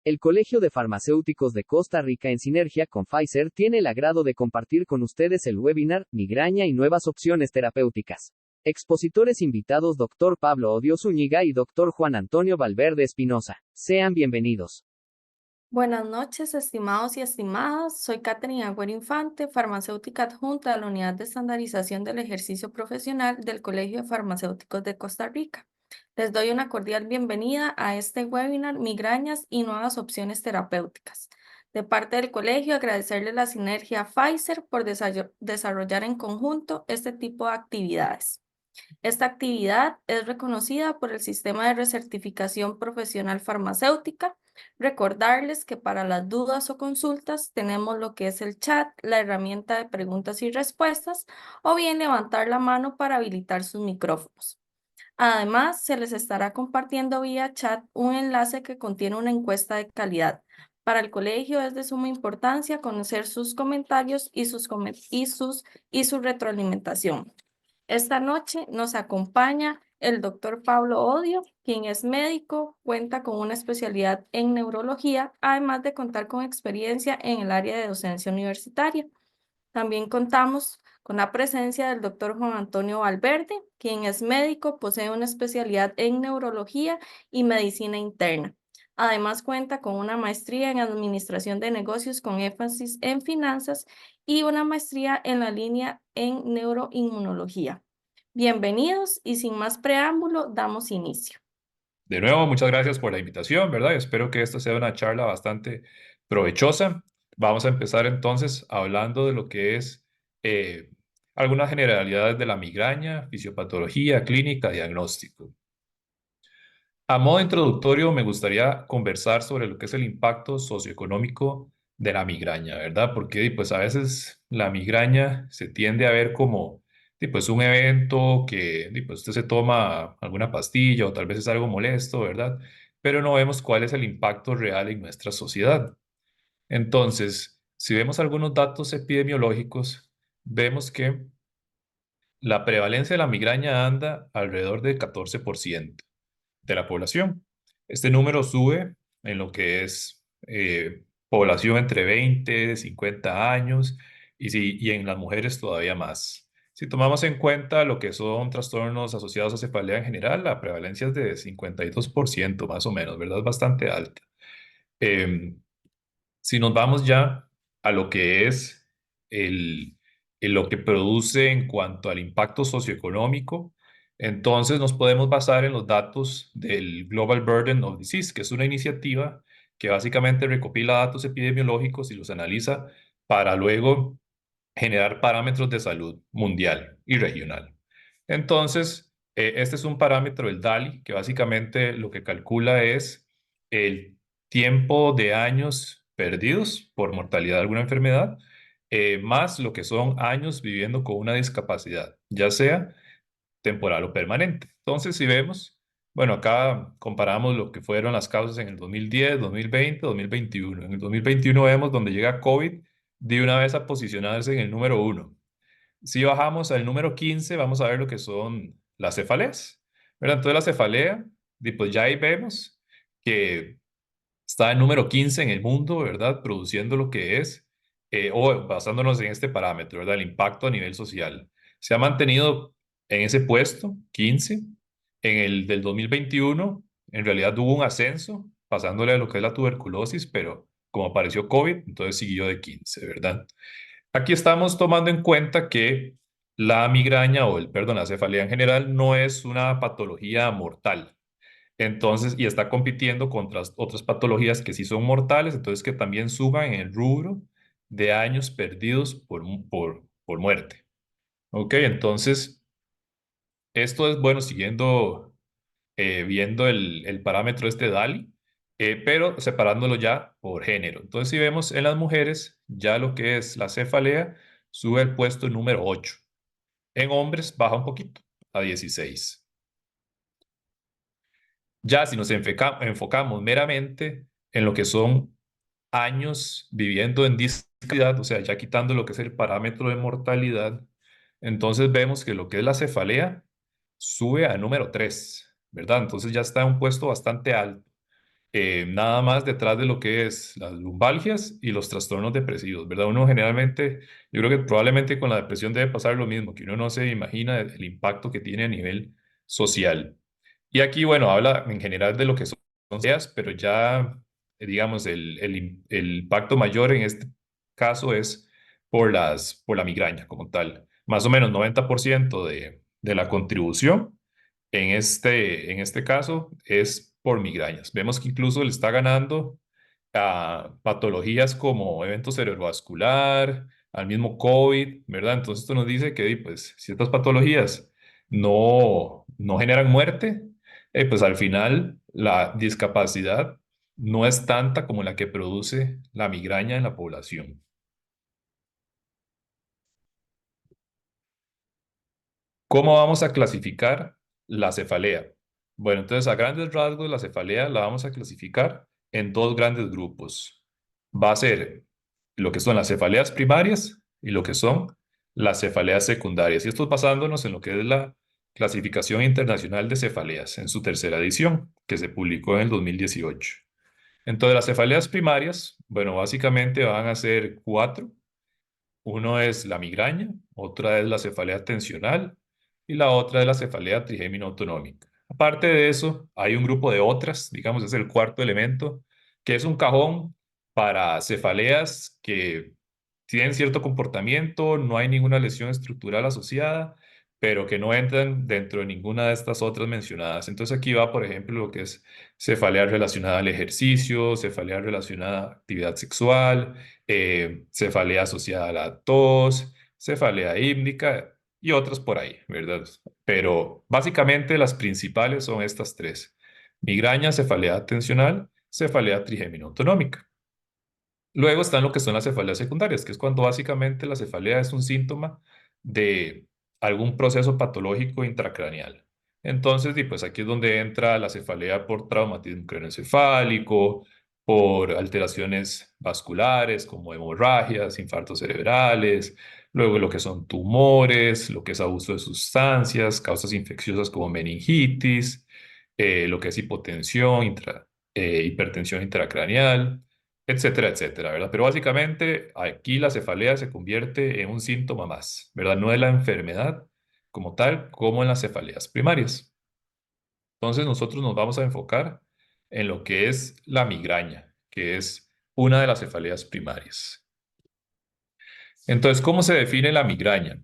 El Colegio de Farmacéuticos de Costa Rica, en sinergia con Pfizer, tiene el agrado de compartir con ustedes el webinar Migraña y nuevas opciones terapéuticas. Expositores invitados: Dr. Pablo Odio Zúñiga y Dr. Juan Antonio Valverde Espinosa. Sean bienvenidos. Buenas noches, estimados y estimadas. Soy Catherine Agüero Infante, farmacéutica adjunta de la Unidad de Estandarización del Ejercicio Profesional del Colegio de Farmacéuticos de Costa Rica. Les doy una cordial bienvenida a este webinar Migrañas y nuevas opciones terapéuticas. De parte del colegio, agradecerle la sinergia Pfizer por desarrollar en conjunto este tipo de actividades. Esta actividad es reconocida por el Sistema de Recertificación Profesional Farmacéutica. Recordarles que para las dudas o consultas tenemos lo que es el chat, la herramienta de preguntas y respuestas, o bien levantar la mano para habilitar sus micrófonos. Además, se les estará compartiendo vía chat un enlace que contiene una encuesta de calidad. Para el colegio es de suma importancia conocer sus comentarios y su retroalimentación. Esta noche nos acompaña el doctor Pablo Odio, quien es médico, cuenta con una especialidad en neurología, además de contar con experiencia en el área de docencia universitaria. También contamos con la presencia del doctor Juan Antonio Valverde, quien es médico, posee una especialidad en neurología y medicina interna. Además cuenta con una maestría en administración de negocios con énfasis en finanzas y una maestría en la línea en neuroinmunología. Bienvenidos y sin más preámbulo, damos inicio. De nuevo, muchas gracias por la invitación, ¿verdad? Espero que esta sea una charla bastante provechosa. Vamos a empezar entonces hablando de lo que es eh, algunas generalidades de la migraña, fisiopatología, clínica, diagnóstico. A modo introductorio, me gustaría conversar sobre lo que es el impacto socioeconómico de la migraña, ¿verdad? Porque pues a veces la migraña se tiende a ver como pues un evento que pues, usted se toma alguna pastilla o tal vez es algo molesto, ¿verdad? Pero no vemos cuál es el impacto real en nuestra sociedad. Entonces, si vemos algunos datos epidemiológicos, vemos que la prevalencia de la migraña anda alrededor del 14% de la población. Este número sube en lo que es población entre 20 y 50 años y en las mujeres todavía más. Si tomamos en cuenta lo que son trastornos asociados a cefalea en general, la prevalencia es de 52% más o menos, ¿verdad? Es bastante alta. Em, si nos vamos ya a lo que es el, lo que produce en cuanto al impacto socioeconómico, entonces nos podemos basar en los datos del Global Burden of Disease, que es una iniciativa que básicamente recopila datos epidemiológicos y los analiza para luego generar parámetros de salud mundial y regional. Entonces, este es un parámetro, el DALI, que básicamente lo que calcula es el tiempo de años perdidos por mortalidad de alguna enfermedad, más lo que son años viviendo con una discapacidad, ya sea temporal o permanente. Entonces, si vemos, bueno, acá comparamos lo que fueron las causas en el 2010, 2020, 2021. En el 2021 vemos donde llega COVID de una vez a posicionarse en el número uno. Si bajamos al número 15, vamos a ver lo que son las cefaleas, ¿verdad? Entonces la cefalea, y pues ya ahí vemos que está en número 15 en el mundo, ¿verdad? Produciendo lo que es, o basándonos en este parámetro, ¿verdad? El impacto a nivel social. Se ha mantenido en ese puesto, 15. En el del 2021, en realidad hubo un ascenso, pasándole a lo que es la tuberculosis, pero como apareció COVID, entonces siguió de 15, ¿verdad? Aquí estamos tomando en cuenta que la migraña perdón, la cefalea en general no es una patología mortal. Entonces, y está compitiendo contra otras patologías que sí son mortales, entonces que también suban en el rubro de años perdidos por muerte. Ok, entonces, esto es bueno siguiendo, viendo el parámetro este DALI, pero separándolo ya por género. Entonces, si vemos en las mujeres, ya lo que es la cefalea sube al puesto número 8. En hombres baja un poquito, a 16. Ya si nos enfocamos meramente en lo que son años viviendo en discapacidad, o sea, ya quitando lo que es el parámetro de mortalidad, entonces vemos que lo que es la cefalea sube a número 3, ¿verdad? Entonces ya está en un puesto bastante alto. nada más detrás de lo que es las lumbalgias y los trastornos depresivos, ¿verdad? Uno generalmente, yo creo que probablemente con la depresión debe pasar lo mismo, que uno no se imagina el impacto que tiene a nivel social. Y aquí, bueno, habla en general de lo que son ideas, pero ya, digamos, el impacto mayor en este caso es por la migraña como tal. Más o menos 90% de la contribución en este caso es por migrañas. Vemos que incluso le está ganando a patologías como evento cerebrovascular, al mismo COVID, ¿verdad? Entonces esto nos dice que pues, si estas patologías no generan muerte, pues al final la discapacidad no es tanta como la que produce la migraña en la población. ¿Cómo vamos a clasificar la cefalea? Bueno, entonces a grandes rasgos la cefalea la vamos a clasificar en dos grandes grupos. Va a ser lo que son las cefaleas primarias y lo que son las cefaleas secundarias. Y esto basándonos en lo que es la Clasificación Internacional de Cefaleas, en su tercera edición, que se publicó en el 2018. Entonces las cefaleas primarias, bueno, básicamente van a ser cuatro. Uno es la migraña, otra es la cefalea tensional y la otra es la cefalea trigémino autonómica. Aparte de eso, hay un grupo de otras, digamos, es el cuarto elemento, que es un cajón para cefaleas que tienen cierto comportamiento, no hay ninguna lesión estructural asociada, pero que no entran dentro de ninguna de estas otras mencionadas. Entonces aquí va, por ejemplo, lo que es cefalea relacionada al ejercicio, cefalea relacionada a actividad sexual, cefalea asociada a la tos, cefalea hípnica y otras por ahí, ¿verdad? Pero básicamente las principales son estas tres: migraña, cefalea tensional, cefalea trigémino autonómica. Luego están lo que son las cefaleas secundarias, que es cuando básicamente la cefalea es un síntoma de algún proceso patológico intracraneal. Entonces, y pues aquí es donde entra la cefalea por traumatismo craneoencefálico, por alteraciones vasculares como hemorragias, infartos cerebrales, luego lo que son tumores, lo que es abuso de sustancias, causas infecciosas como meningitis, lo que es hipotensión, hipertensión intracraneal, etcétera, etcétera, ¿verdad? Pero básicamente aquí la cefalea se convierte en un síntoma más, ¿verdad? No es la enfermedad como tal, como en las cefaleas primarias. Entonces nosotros nos vamos a enfocar en lo que es la migraña, que es una de las cefaleas primarias. Entonces, ¿cómo se define la migraña?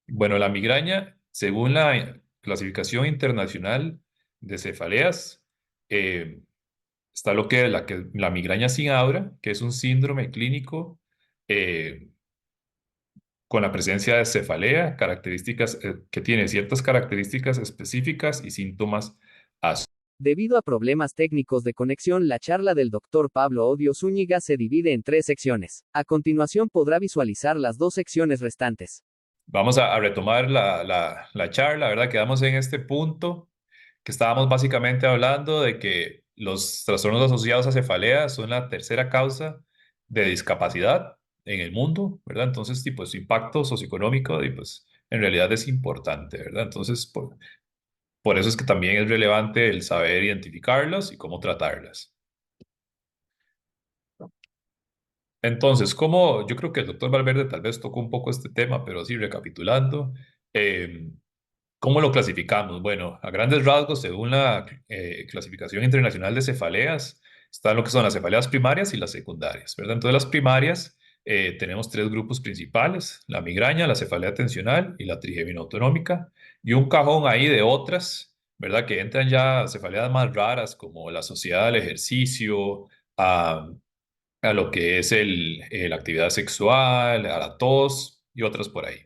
Bueno, la migraña, según la clasificación internacional de cefaleas, está lo que es la migraña sin aura, que es un síndrome clínico eh, con la presencia de cefalea, características que tiene ciertas características específicas y síntomas asociados. Debido a problemas técnicos de conexión, la charla del Dr. Pablo Odio Zúñiga se divide en tres secciones. A continuación podrá visualizar las dos secciones restantes. Vamos a retomar la charla, ¿verdad? Quedamos en este punto que estábamos básicamente hablando de que los trastornos asociados a cefalea son la tercera causa de discapacidad en el mundo, ¿verdad? Entonces, tipo, su impacto socioeconómico, y pues, en realidad es importante, ¿verdad? Entonces, por eso es que también es relevante el saber identificarlas y cómo tratarlas. Entonces, como yo creo que el doctor Valverde tal vez tocó un poco este tema, pero así recapitulando, eh, ¿cómo lo clasificamos? Bueno, a grandes rasgos, según la clasificación internacional de cefaleas, están lo que son las cefaleas primarias y las secundarias, ¿verdad? Entonces, las primarias tenemos tres grupos principales: la migraña, la cefalea tensional y la trigémino autonómica, y un cajón ahí de otras, ¿verdad? Que entran ya cefaleas más raras como la asociada al ejercicio, a lo que es la actividad sexual, a la tos y otras por ahí.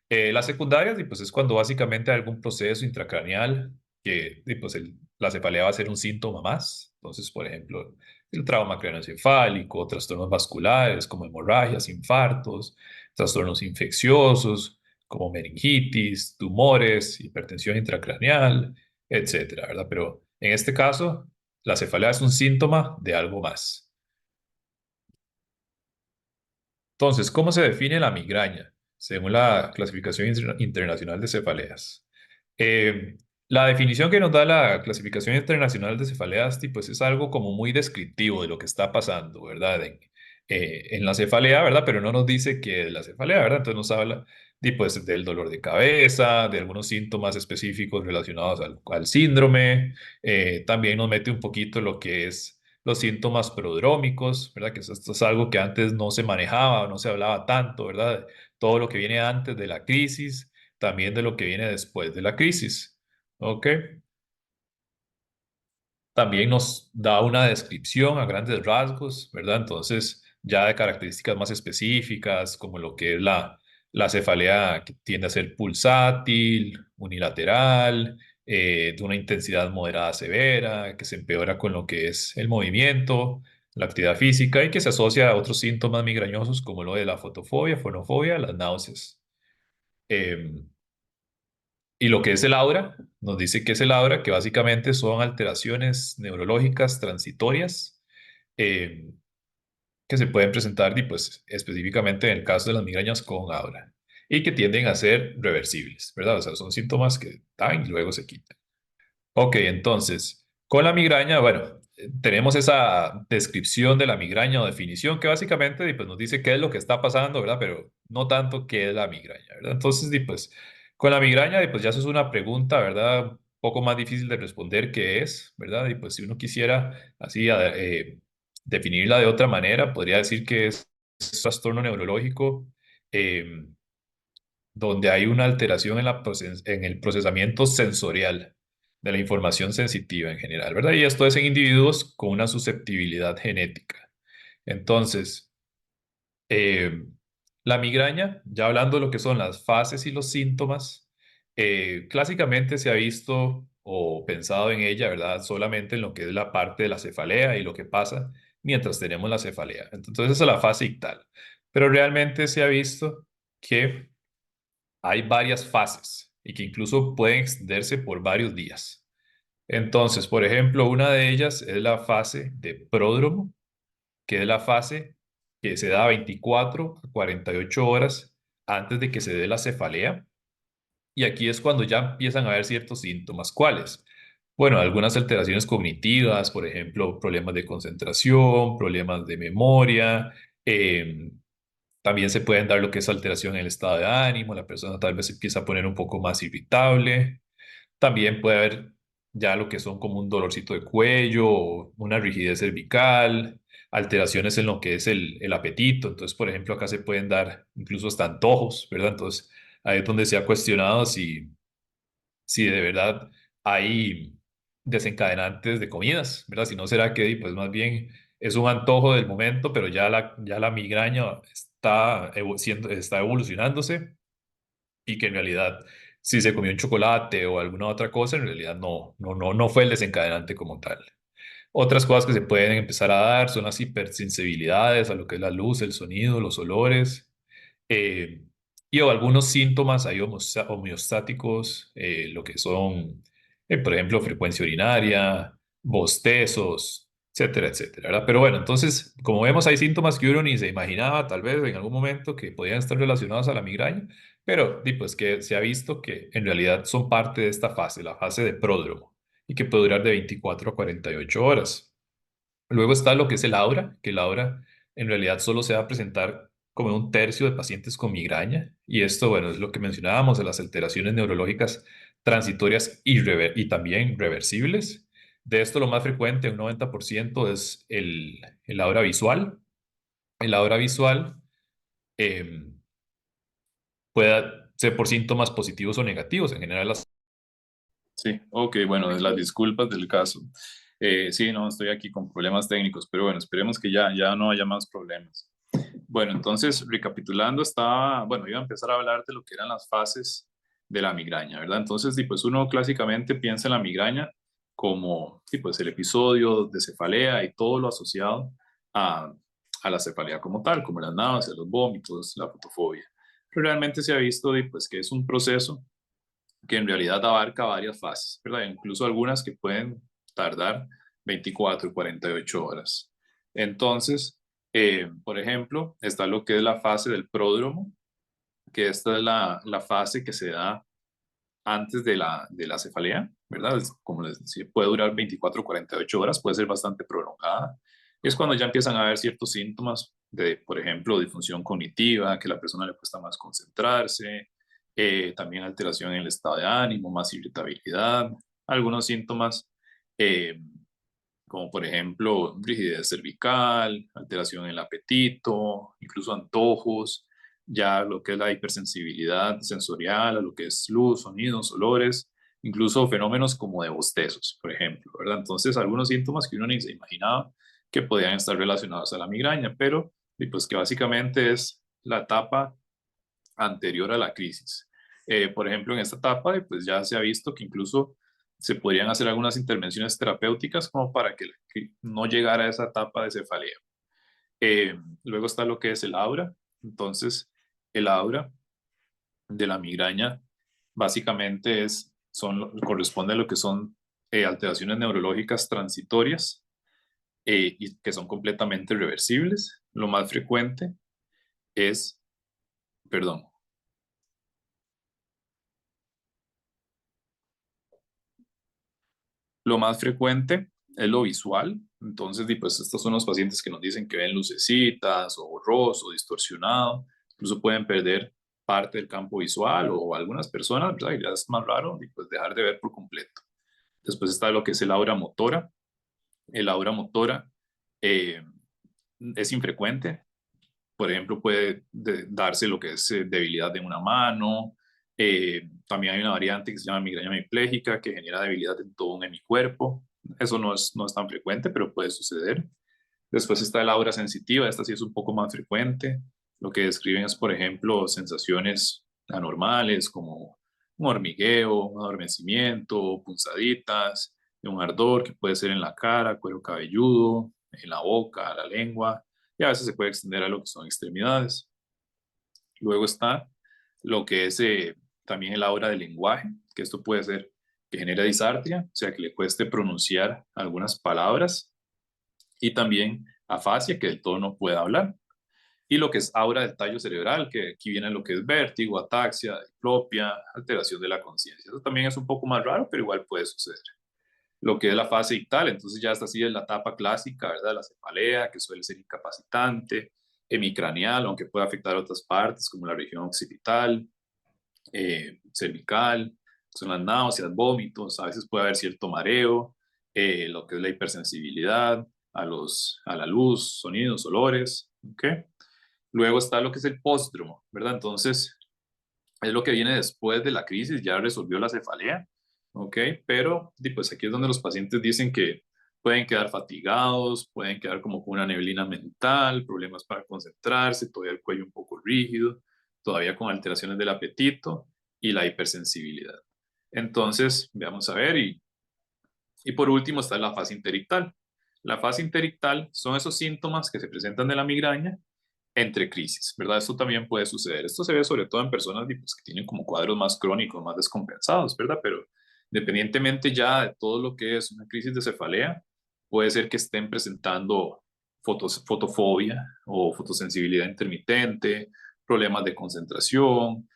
Las secundarias, y pues es cuando básicamente hay algún proceso intracraneal que y pues la cefalea va a ser un síntoma más. Entonces, por ejemplo, el trauma craneoencefálico, trastornos vasculares como hemorragias, infartos, trastornos infecciosos como meningitis, tumores, hipertensión intracraneal, etcétera, ¿verdad? Pero en este caso, la cefalea es un síntoma de algo más. Entonces, ¿cómo se define la migraña según la clasificación internacional de cefaleas? La definición que nos da la clasificación internacional de cefaleas, pues es algo como muy descriptivo de lo que está pasando, ¿verdad? En la cefalea, ¿verdad? Pero no nos dice qué es la cefalea, ¿verdad? Entonces nos habla pues, del dolor de cabeza, de algunos síntomas específicos relacionados al síndrome. También nos mete un poquito lo que es los síntomas prodrómicos, ¿verdad? Que esto es algo que antes no se manejaba, no se hablaba tanto, ¿verdad? Todo lo que viene antes de la crisis, también de lo que viene después de la crisis. Ok. También nos da una descripción a grandes rasgos, ¿verdad? Entonces, ya de características más específicas, como lo que es la cefalea que tiende a ser pulsátil, unilateral, de una intensidad moderada a severa, que se empeora con lo que es el movimiento, la actividad física y que se asocia a otros síntomas migrañosos como lo de la fotofobia, fonofobia, las náuseas. Em, Y lo que es el aura, nos dice que es el aura, que básicamente son alteraciones neurológicas transitorias eh, que se pueden presentar y pues específicamente en el caso de las migrañas con aura y que tienden a ser reversibles, ¿verdad? O sea, son síntomas que dan y luego se quitan. Ok, entonces, con la migraña, bueno, tenemos esa descripción de la migraña o definición que básicamente pues, nos dice qué es lo que está pasando, ¿verdad? Pero no tanto qué es la migraña, ¿verdad? Entonces, pues, con la migraña, pues ya eso es una pregunta, ¿verdad? Un poco más difícil de responder qué es, ¿verdad? Y pues si uno quisiera así definirla de otra manera, podría decir que es un trastorno neurológico. em, donde hay una alteración en el procesamiento sensorial de la información sensitiva en general, ¿verdad? Y esto es en individuos con una susceptibilidad genética. Entonces, eh, la migraña, ya hablando de lo que son las fases y los síntomas, clásicamente se ha visto o pensado en ella, ¿verdad? Solamente en lo que es la parte de la cefalea y lo que pasa mientras tenemos la cefalea. Entonces, esa es la fase ictal. Pero realmente se ha visto que hay varias fases y que incluso pueden extenderse por varios días. Entonces, por ejemplo, una de ellas es la fase de pródromo, que es la fase que se da 24 a 48 horas antes de que se dé la cefalea. Y aquí es cuando ya empiezan a haber ciertos síntomas. ¿Cuáles? Bueno, algunas alteraciones cognitivas, por ejemplo, problemas de concentración, problemas de memoria, también se pueden dar lo que es alteración en el estado de ánimo, la persona tal vez se empieza a poner un poco más irritable. También puede haber ya lo que son como un dolorcito de cuello, o una rigidez cervical, alteraciones en lo que es el apetito. Entonces, por ejemplo, acá se pueden dar incluso hasta antojos, ¿verdad? Entonces, ahí es donde se ha cuestionado si de verdad hay desencadenantes de comidas, ¿verdad? Si no será que pues más bien es un antojo del momento, pero ya la migraña está evolucionándose y que en realidad si se comió un chocolate o alguna otra cosa, en realidad no fue el desencadenante como tal. Otras cosas que se pueden empezar a dar son las hipersensibilidades a lo que es la luz, el sonido, los olores, eh, y o algunos síntomas ahí homeostáticos, lo que son, por ejemplo, frecuencia urinaria, bostezos, etcétera, etcétera, ¿verdad? Pero bueno, entonces, como vemos, hay síntomas que uno ni se imaginaba tal vez en algún momento que podían estar relacionados a la migraña, pero pues que se ha visto que en realidad son parte de esta fase, la fase de pródromo, y que puede durar de 24 a 48 horas. Luego está lo que es el aura, que el aura en realidad solo se va a presentar como en un tercio de pacientes con migraña. Y esto, bueno, es lo que mencionábamos de las alteraciones neurológicas transitorias y también reversibles. De esto lo más frecuente, un 90%, es el aura visual. El aura visual eh, puede ser por síntomas positivos o negativos. En general, sí, ok, bueno, las disculpas del caso. Sí, no, estoy aquí con problemas técnicos, pero bueno, esperemos que ya no haya más problemas. Bueno, entonces, recapitulando, bueno, iba a empezar a hablar de lo que eran las fases de la migraña, ¿verdad? Entonces, pues uno clásicamente piensa en la migraña como, pues el episodio de cefalea y todo lo asociado a, a la cefalea como tal, como las náuseas, los vómitos, la fotofobia. Pero realmente se ha visto, pues, que es un proceso que en realidad abarca varias fases, ¿verdad? Incluso algunas que pueden tardar 24 y 48 horas. Entonces, por ejemplo, está lo que es la fase del pródromo, que esta es la fase que se da antes de la cefalea, ¿verdad? Como les decía, puede durar 24 o 48 horas, puede ser bastante prolongada. Es cuando ya empiezan a haber ciertos síntomas de, por ejemplo, disfunción cognitiva, que a la persona le cuesta más concentrarse, también alteración en el estado de ánimo, más irritabilidad, algunos síntomas eh, como por ejemplo rigidez cervical, alteración en el apetito, incluso antojos, ya lo que es la hipersensibilidad sensorial, a lo que es luz, sonidos, olores, incluso fenómenos como de bostezos, por ejemplo, ¿verdad? Entonces, algunos síntomas que uno ni se imaginaba que podían estar relacionados a la migraña, pero y pues que básicamente es la etapa anterior a la crisis. Por ejemplo, en esta etapa, pues ya se ha visto que incluso se podrían hacer algunas intervenciones terapéuticas como para que no llegara a esa etapa de cefalea. Luego está lo que es el aura. Entonces, el aura de la migraña básicamente corresponde a lo que son alteraciones neurológicas transitorias y que son completamente reversibles. Lo más frecuente es, perdón, lo más frecuente es lo visual. Entonces, pues estos son los pacientes que nos dicen que ven lucecitas o borroso, distorsionado. Incluso pueden perder parte del campo visual o algunas personas, ¿verdad? Y ya es más raro y pues dejar de ver por completo. Después está lo que es el aura motora. El aura motora eh, es infrecuente. Por ejemplo, puede darse lo que es debilidad en una mano. También hay una variante que se llama migraña hemipléjica que genera debilidad en todo un hemicuerpo. Eso no es tan frecuente, pero puede suceder. Después está el aura sensitiva. Esta sí es un poco más frecuente. Lo que describen es, por ejemplo, sensaciones anormales como un hormigueo, un adormecimiento, punzaditas, un ardor que puede ser en la cara, cuero cabelludo, en la boca, la lengua, y a veces se puede extender a lo que son extremidades. Luego está lo que es también el aura del lenguaje, que esto puede ser que genera disartria, o sea, que le cueste pronunciar algunas palabras, y también afasia, que del todo no puede hablar. Y lo que es aura del tallo cerebral, que aquí viene lo que es vértigo, ataxia, diplopia, alteración de la conciencia. Eso también es un poco más raro, pero igual puede suceder. Lo que es la fase ictal, entonces ya está así es la etapa clásica, ¿verdad? La cefalea, que suele ser incapacitante, hemicraneal, aunque puede afectar otras partes como la región occipital, cervical, son las náuseas, vómitos, a veces puede haber cierto mareo, lo que es la hipersensibilidad a la luz, sonidos, olores, ¿ok? Luego está lo que es el pósdromo, ¿verdad? Entonces, es lo que viene después de la crisis, ya resolvió la cefalea, ¿ok? Pero pues aquí es donde los pacientes dicen que pueden quedar fatigados, pueden quedar como con una neblina mental, problemas para concentrarse, todavía el cuello un poco rígido, todavía con alteraciones del apetito y la hipersensibilidad. Entonces, veamos a ver, y por último está la fase interictal. La fase interictal son esos síntomas que se presentan de la migraña entre crisis, ¿verdad? Esto también puede suceder. Esto se ve sobre todo en personas pues, que tienen como cuadros más crónicos, más descompensados, ¿verdad? Pero independientemente ya de todo lo que es una crisis de cefalea, puede ser que estén presentando fotofobia o fotosensibilidad intermitente, problemas de concentración.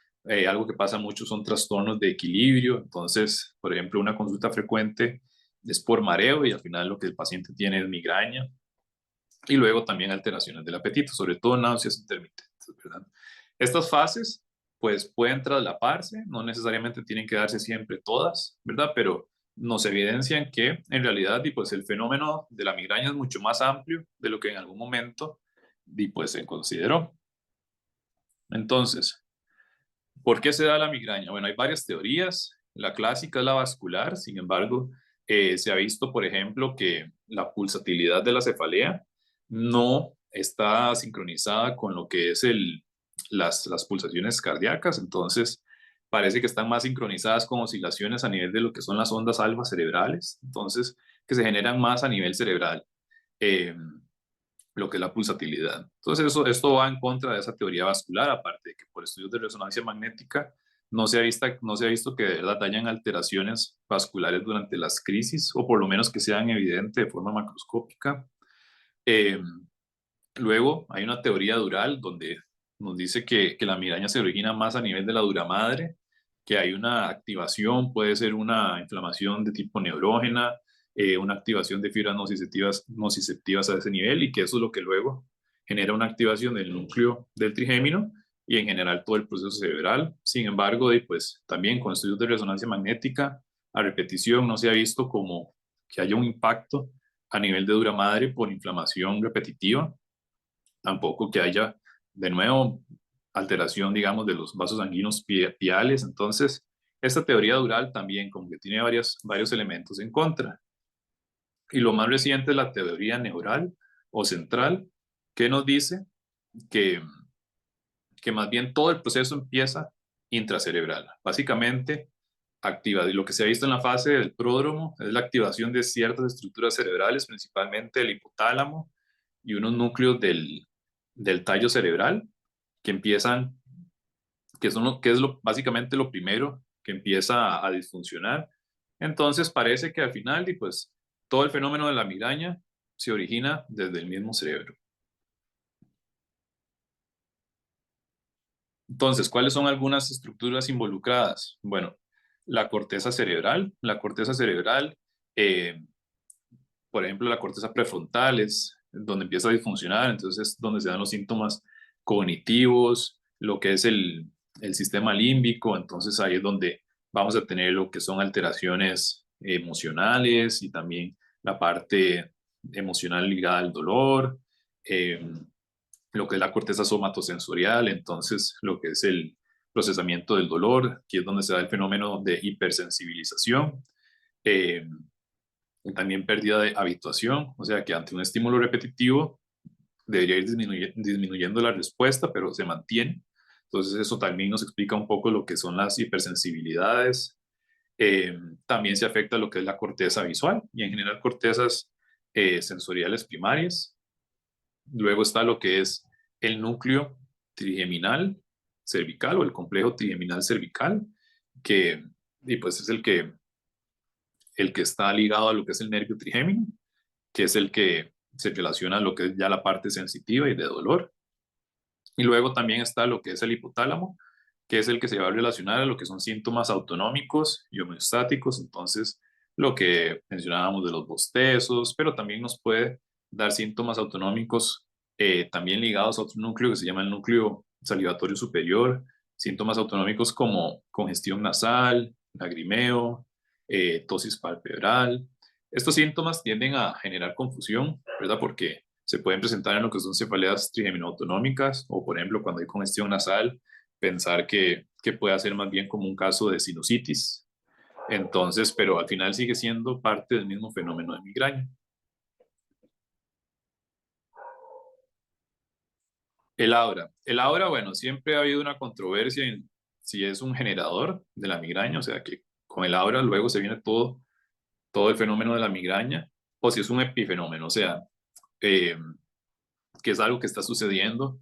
Algo que pasa mucho son trastornos de equilibrio. Entonces, por ejemplo, una consulta frecuente es por mareo y al final lo que el paciente tiene es migraña y luego también alteraciones del apetito, sobre todo náuseas intermitentes, ¿verdad? Estas fases, pues pueden traslaparse, no necesariamente tienen que darse siempre todas, ¿verdad? Pero nos evidencian que en realidad pues, el fenómeno de la migraña es mucho más amplio de lo que en algún momento pues, se consideró. Entonces, ¿por qué se da la migraña? Bueno, hay varias teorías. La clásica es la vascular, sin embargo, se ha visto, por ejemplo, que la pulsatilidad de la cefalea no está sincronizada con lo que es las pulsaciones cardíacas, entonces parece que están más sincronizadas con oscilaciones a nivel de lo que son las ondas alfa cerebrales, entonces que se generan más a nivel cerebral. Eh, lo que es la pulsatilidad. Entonces, esto va en contra de esa teoría vascular, aparte de que por estudios de resonancia magnética no se ha visto que de verdad hayan alteraciones vasculares durante las crisis, o por lo menos que sean evidentes de forma macroscópica. Eh, Luego, hay una teoría dural donde nos dice que la migraña se origina más a nivel de la dura madre, que hay una activación, puede ser una inflamación de tipo neurógena, una activación de fibras nociceptivas a ese nivel, y que eso es lo que luego genera una activación del núcleo del trigémino y en general todo el proceso cerebral. Sin embargo, pues también con estudios de resonancia magnética a repetición no se ha visto como que haya un impacto a nivel de dura madre por inflamación repetitiva, tampoco que haya de nuevo alteración, digamos, de los vasos sanguíneos piales. Entonces, esta teoría dural también como que tiene varios elementos en contra. Y lo más reciente es la teoría neural o central, que nos dice que, que más bien todo el proceso empieza intracerebral. Básicamente, activa, y lo que se ha visto en la fase del pródromo es la activación de ciertas estructuras cerebrales, principalmente el hipotálamo y unos núcleos del tallo cerebral, que empiezan, que es básicamente lo primero que empieza a disfuncionar. Entonces parece que al final, y pues, todo el fenómeno de la migraña se origina desde el mismo cerebro. Entonces, ¿cuáles son algunas estructuras involucradas? Bueno, la corteza cerebral, eh, por ejemplo, la corteza prefrontal es donde empieza a disfuncionar, entonces es donde se dan los síntomas cognitivos, lo que es el sistema límbico, entonces ahí es donde vamos a tener lo que son alteraciones emocionales y también la parte emocional ligada al dolor, eh, lo que es la corteza somatosensorial, entonces lo que es el procesamiento del dolor, que es donde se da el fenómeno de hipersensibilización. Eh, y también pérdida de habituación, o sea que ante un estímulo repetitivo debería ir disminuyendo la respuesta, pero se mantiene. Entonces eso también nos explica un poco lo que son las hipersensibilidades. También se afecta lo que es la corteza visual y en general cortezas sensoriales primarias. Luego está lo que es el núcleo trigeminal cervical o el complejo trigeminal cervical, que y pues es el que está ligado a lo que es el nervio trigémino, que es el que se relaciona a lo que es ya la parte sensitiva y de dolor. Y luego también está lo que es el hipotálamo, que es el que se va a relacionar a lo que son síntomas autonómicos y homeostáticos. Entonces, lo que mencionábamos de los bostezos, pero también nos puede dar síntomas autonómicos también ligados a otro núcleo que se llama el núcleo salivatorio superior, síntomas autonómicos como congestión nasal, lagrimeo, tosis palpebral. Estos síntomas tienden a generar confusión, ¿verdad? Porque se pueden presentar en lo que son cefaleas trigeminoautonómicas o, por ejemplo, cuando hay congestión nasal, pensar que puede ser más bien como un caso de sinusitis. Entonces, pero al final sigue siendo parte del mismo fenómeno de migraña. El aura, bueno, siempre ha habido una controversia en si es un generador de la migraña, o sea que con el aura luego se viene todo el fenómeno de la migraña, o si es un epifenómeno, o sea, eh, que es algo que está sucediendo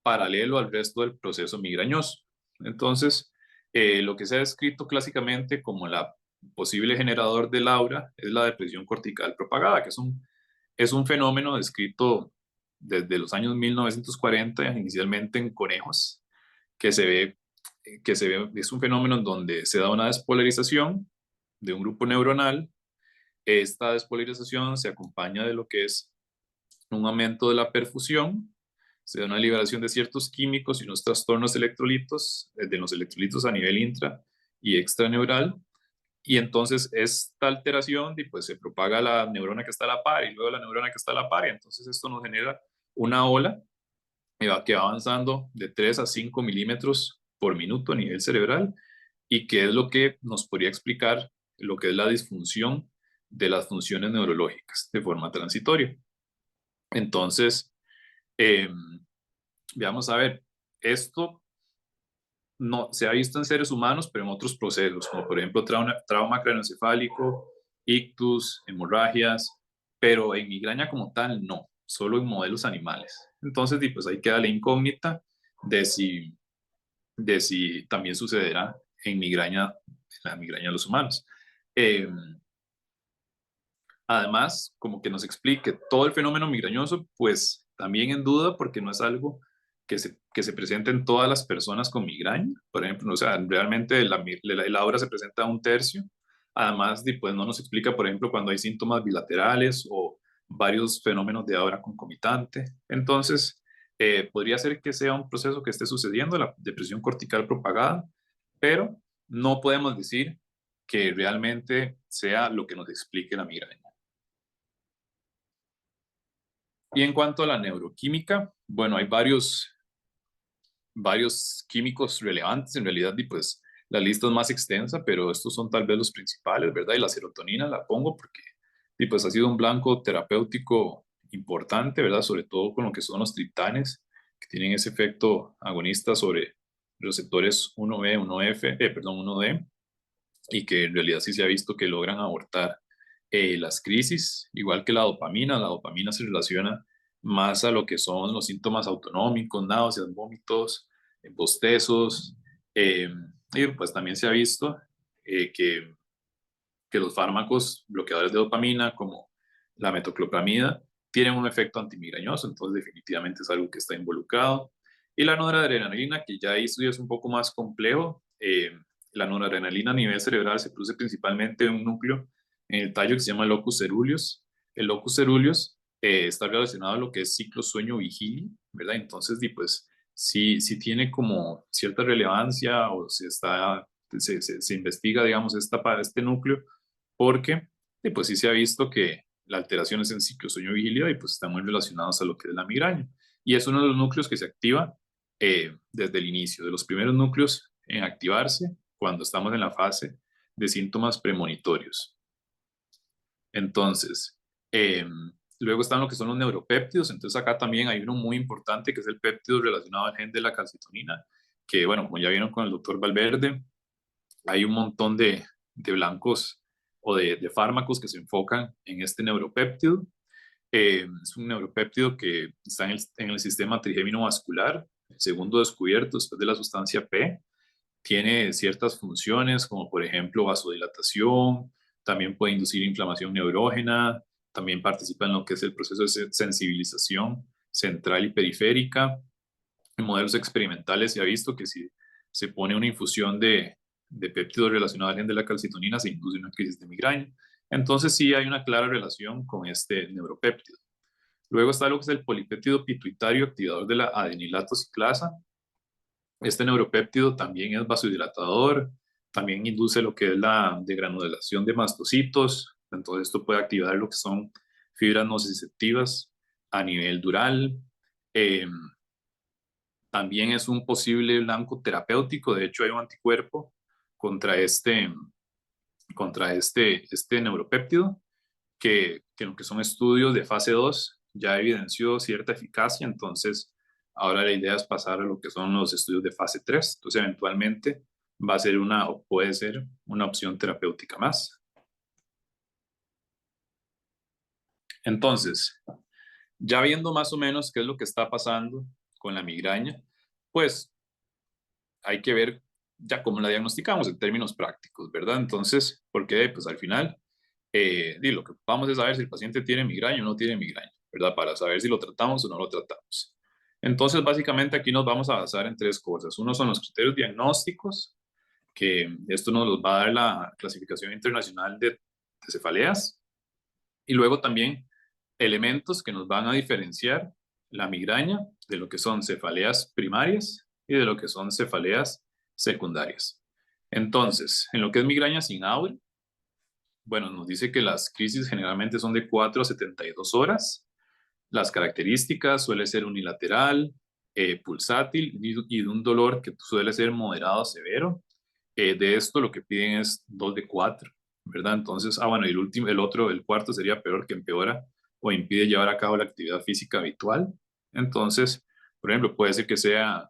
paralelo al resto del proceso migrañoso. Entonces, lo que se ha descrito clásicamente como la posible generador del aura es la depresión cortical propagada, que es un fenómeno descrito desde los años 1940, inicialmente en conejos, que se ve, es un fenómeno en donde se da una despolarización de un grupo neuronal. Esta despolarización se acompaña de lo que es un aumento de la perfusión, se da una liberación de ciertos químicos y unos trastornos electrolitos, de los electrolitos a nivel intra y extraneural, y entonces esta alteración pues, se propaga a la neurona que está a la par y luego a la neurona que está a la par, y entonces esto nos genera una ola que va avanzando de 3 a 5 milímetros por minuto a nivel cerebral, y que es lo que nos podría explicar lo que es la disfunción de las funciones neurológicas de forma transitoria. Entonces, eh, veamos a ver, esto no se ha visto en seres humanos, pero en otros procesos, como por ejemplo trauma craneoencefálico, ictus, hemorragias, pero en migraña como tal no, solo en modelos animales. Entonces, pues ahí queda la incógnita de si también sucederá en la migraña de los humanos. Eh, Además, como que nos explique todo el fenómeno migrañoso, pues también en duda porque no es algo que se presente en todas las personas con migraña, por ejemplo, o sea, realmente la aura se presenta a un tercio. Además, pues no nos explica, por ejemplo, cuando hay síntomas bilaterales o varios fenómenos de aura concomitante. Entonces, podría ser que sea un proceso que esté sucediendo, la depresión cortical propagada, pero no podemos decir que realmente sea lo que nos explique la migraña. Y en cuanto a la neuroquímica, bueno, hay varios químicos relevantes en realidad, y pues la lista es más extensa, pero estos son tal vez los principales, ¿verdad? Y la serotonina la pongo porque y pues ha sido un blanco terapéutico importante, ¿verdad? Sobre todo con lo que son los triptanes, que tienen ese efecto agonista sobre receptores 1B, 1F, perdón, 1D, y que en realidad sí se ha visto que logran abortar las crisis, igual que la dopamina. La dopamina se relaciona más a lo que son los síntomas autonómicos, náuseas, vómitos, bostezos, y pues también se ha visto que los fármacos bloqueadores de dopamina, como la metoclopramida, tienen un efecto antimigrañoso, entonces definitivamente es algo que está involucrado. Y la noradrenalina, que ya ahí es un poco más complejo, la noradrenalina a nivel cerebral se produce principalmente en un núcleo en el tallo que se llama locus ceruleus. El locus ceruleus está relacionado a lo que es ciclo sueño-vigilia, ¿verdad? Entonces, pues, sí tiene como cierta relevancia o se investiga, digamos, este núcleo, porque pues sí se ha visto que las alteraciones en ciclo sueño-vigilia y pues están muy relacionados a lo que es la migraña. Y es uno de los núcleos que se activa desde el inicio, de los primeros núcleos en activarse cuando estamos en la fase de síntomas premonitorios. Entonces, luego están lo que son los neuropéptidos. Entonces acá también hay uno muy importante que es el péptido relacionado al gen de la calcitonina, que bueno, como ya vieron con el doctor Valverde, hay un montón de blancos o de fármacos que se enfocan en este neuropéptido. Es un neuropéptido que está en el sistema trigémino vascular, el segundo descubierto después de la sustancia P. Tiene ciertas funciones como por ejemplo vasodilatación, también puede inducir inflamación neurógena, también participa en lo que es el proceso de sensibilización central y periférica. En modelos experimentales se ha visto que si se pone una infusión de péptidos relacionados al gen de la calcitonina, se induce una crisis de migraña. Entonces sí hay una clara relación con este neuropéptido. Luego está lo que es el polipéptido pituitario activador de la adenilato ciclasa. Este neuropéptido también es vasodilatador, también induce lo que es la degranulación de mastocitos. Entonces esto puede activar lo que son fibras nociceptivas a nivel dural. También es un posible blanco terapéutico. De hecho hay un anticuerpo contra este neuropéptido que en lo que son estudios de fase 2 ya evidenció cierta eficacia. Entonces ahora la idea es pasar a lo que son los estudios de fase 3. Entonces eventualmente va a ser o puede ser una opción terapéutica más. Entonces, ya viendo más o menos qué es lo que está pasando con la migraña, pues hay que ver ya cómo la diagnosticamos en términos prácticos, ¿verdad? Entonces, porque pues al final, lo que vamos a saber si el paciente tiene migraña o no tiene migraña, ¿verdad? Para saber si lo tratamos o no lo tratamos. Entonces, básicamente aquí nos vamos a basar en tres cosas. Uno son los criterios diagnósticos, que esto nos los va a dar la clasificación internacional de cefaleas, y luego también elementos que nos van a diferenciar la migraña de lo que son cefaleas primarias y de lo que son cefaleas secundarias. Entonces, en lo que es migraña sin aura, bueno, nos dice que las crisis generalmente son de 4 a 72 horas. Las características suele ser unilateral, pulsátil y de un dolor que suele ser moderado a severo. De esto lo que piden es 2 de 4, ¿verdad? Entonces, bueno, y el cuarto sería peor, que empeora o impide llevar a cabo la actividad física habitual. Entonces, por ejemplo, puede ser que sea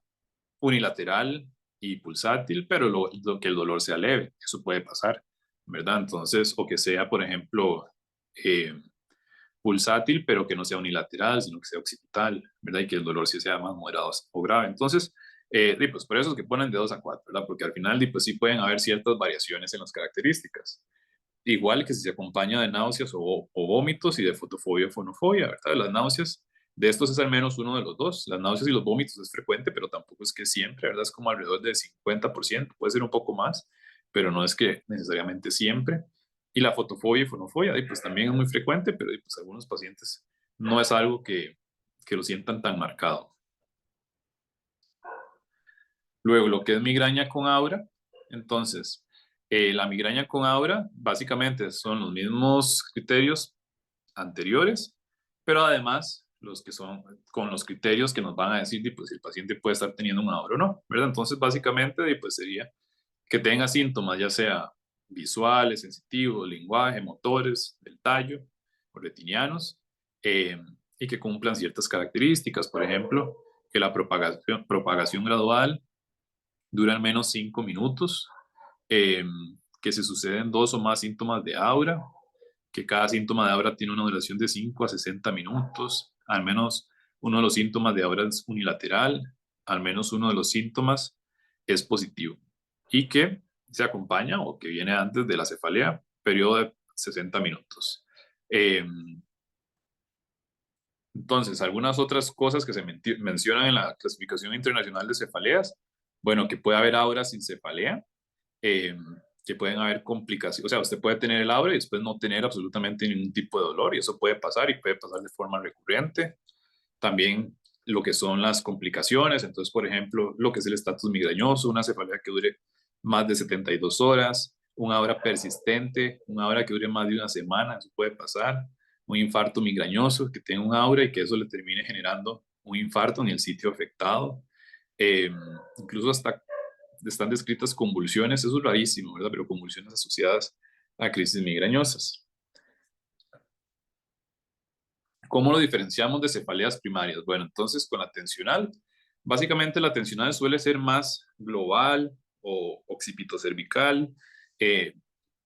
unilateral y pulsátil, pero que el dolor sea leve, eso puede pasar, ¿verdad? Entonces, o que sea, por ejemplo, pulsátil, pero que no sea unilateral, sino que sea occipital, ¿verdad? Y que el dolor sí sea más moderado o grave. Entonces, pues por eso es que ponen de 2 a 4, ¿verdad? Porque al final, pues sí pueden haber ciertas variaciones en las características. Igual que si se acompaña de náuseas o vómitos y de fotofobia o fonofobia, ¿verdad? Las náuseas De estos es al menos uno de los dos. Las náuseas y los vómitos es frecuente, pero tampoco es que siempre, ¿verdad? Es como alrededor del 50%, puede ser un poco más, pero no es que necesariamente siempre. Y la fotofobia y fonofobia, pues también es muy frecuente, pero pues algunos pacientes no es algo que lo sientan tan marcado. Luego, lo que es migraña con aura, entonces, la migraña con aura básicamente son los mismos criterios anteriores, pero además los que son con los criterios que nos van a decir pues, si el paciente puede estar teniendo un aura o no, ¿verdad? Entonces, básicamente, pues sería que tenga síntomas, ya sea visuales, sensitivos, lenguaje, motores, del tallo o retinianos, eh, y que cumplan ciertas características, por ejemplo, que la propagación gradual dure al menos 5 minutos, eh, que se suceden 2 o más síntomas de aura, que cada síntoma de aura tiene una duración de 5 a 60 minutos, al menos uno de los síntomas de aura es unilateral, al menos uno de los síntomas es positivo y que se acompaña o que viene antes de la cefalea, periodo de 60 minutos. Entonces, algunas otras cosas que se mencionan en la clasificación internacional de cefaleas, bueno, que puede haber aura sin cefalea, eh, que pueden haber complicaciones, o sea, usted puede tener el aura y después no tener absolutamente ningún tipo de dolor y eso puede pasar y puede pasar de forma recurrente. También lo que son las complicaciones, entonces, por ejemplo, lo que es el estatus migrañoso, una cefalea que dure más de 72 horas, una aura persistente, una aura que dure más de una semana, eso puede pasar, un infarto migrañoso, que tenga un aura y que eso le termine generando un infarto en el sitio afectado. Eh, Incluso hasta están descritas convulsiones, eso es rarísimo, ¿verdad? Pero convulsiones asociadas a crisis migrañosas. ¿Cómo lo diferenciamos de cefaleas primarias? Bueno, entonces con la tensional, básicamente la tensional suele ser más global o occipitocervical,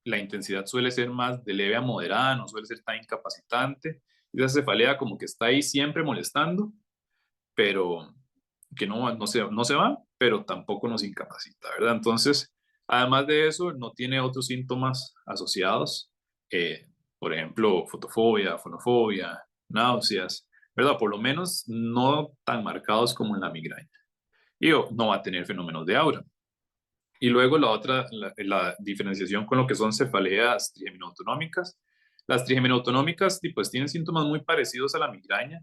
la intensidad suele ser más de leve a moderada, no suele ser tan incapacitante, y esa cefalea como que está ahí siempre molestando, pero que no se va, pero tampoco nos incapacita, ¿verdad? Entonces, además de eso, no tiene otros síntomas asociados, por ejemplo, fotofobia, fonofobia, náuseas, ¿verdad? Por lo menos no tan marcados como en la migraña. Y no va a tener fenómenos de aura. Y luego la otra, la diferenciación con lo que son cefaleas trigeminautonómicas. Las trigeminautonómicas pues tienen síntomas muy parecidos a la migraña,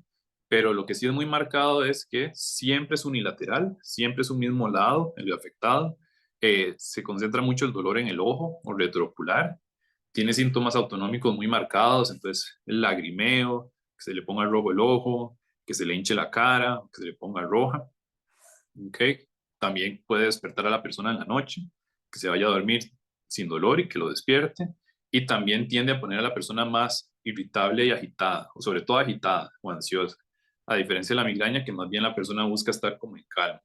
pero lo que sí es muy marcado es que siempre es unilateral, siempre es un mismo lado, el afectado. Se concentra mucho el dolor en el ojo o retroocular. Tiene síntomas autonómicos muy marcados, entonces el lagrimeo, que se le ponga rojo el ojo, que se le hinche la cara, que se le ponga roja. ¿Okay? También puede despertar a la persona en la noche, que se vaya a dormir sin dolor y que lo despierte. Y también tiende a poner a la persona más irritable y agitada, o sobre todo agitada o ansiosa, a diferencia de la migraña, que más bien la persona busca estar como en calma.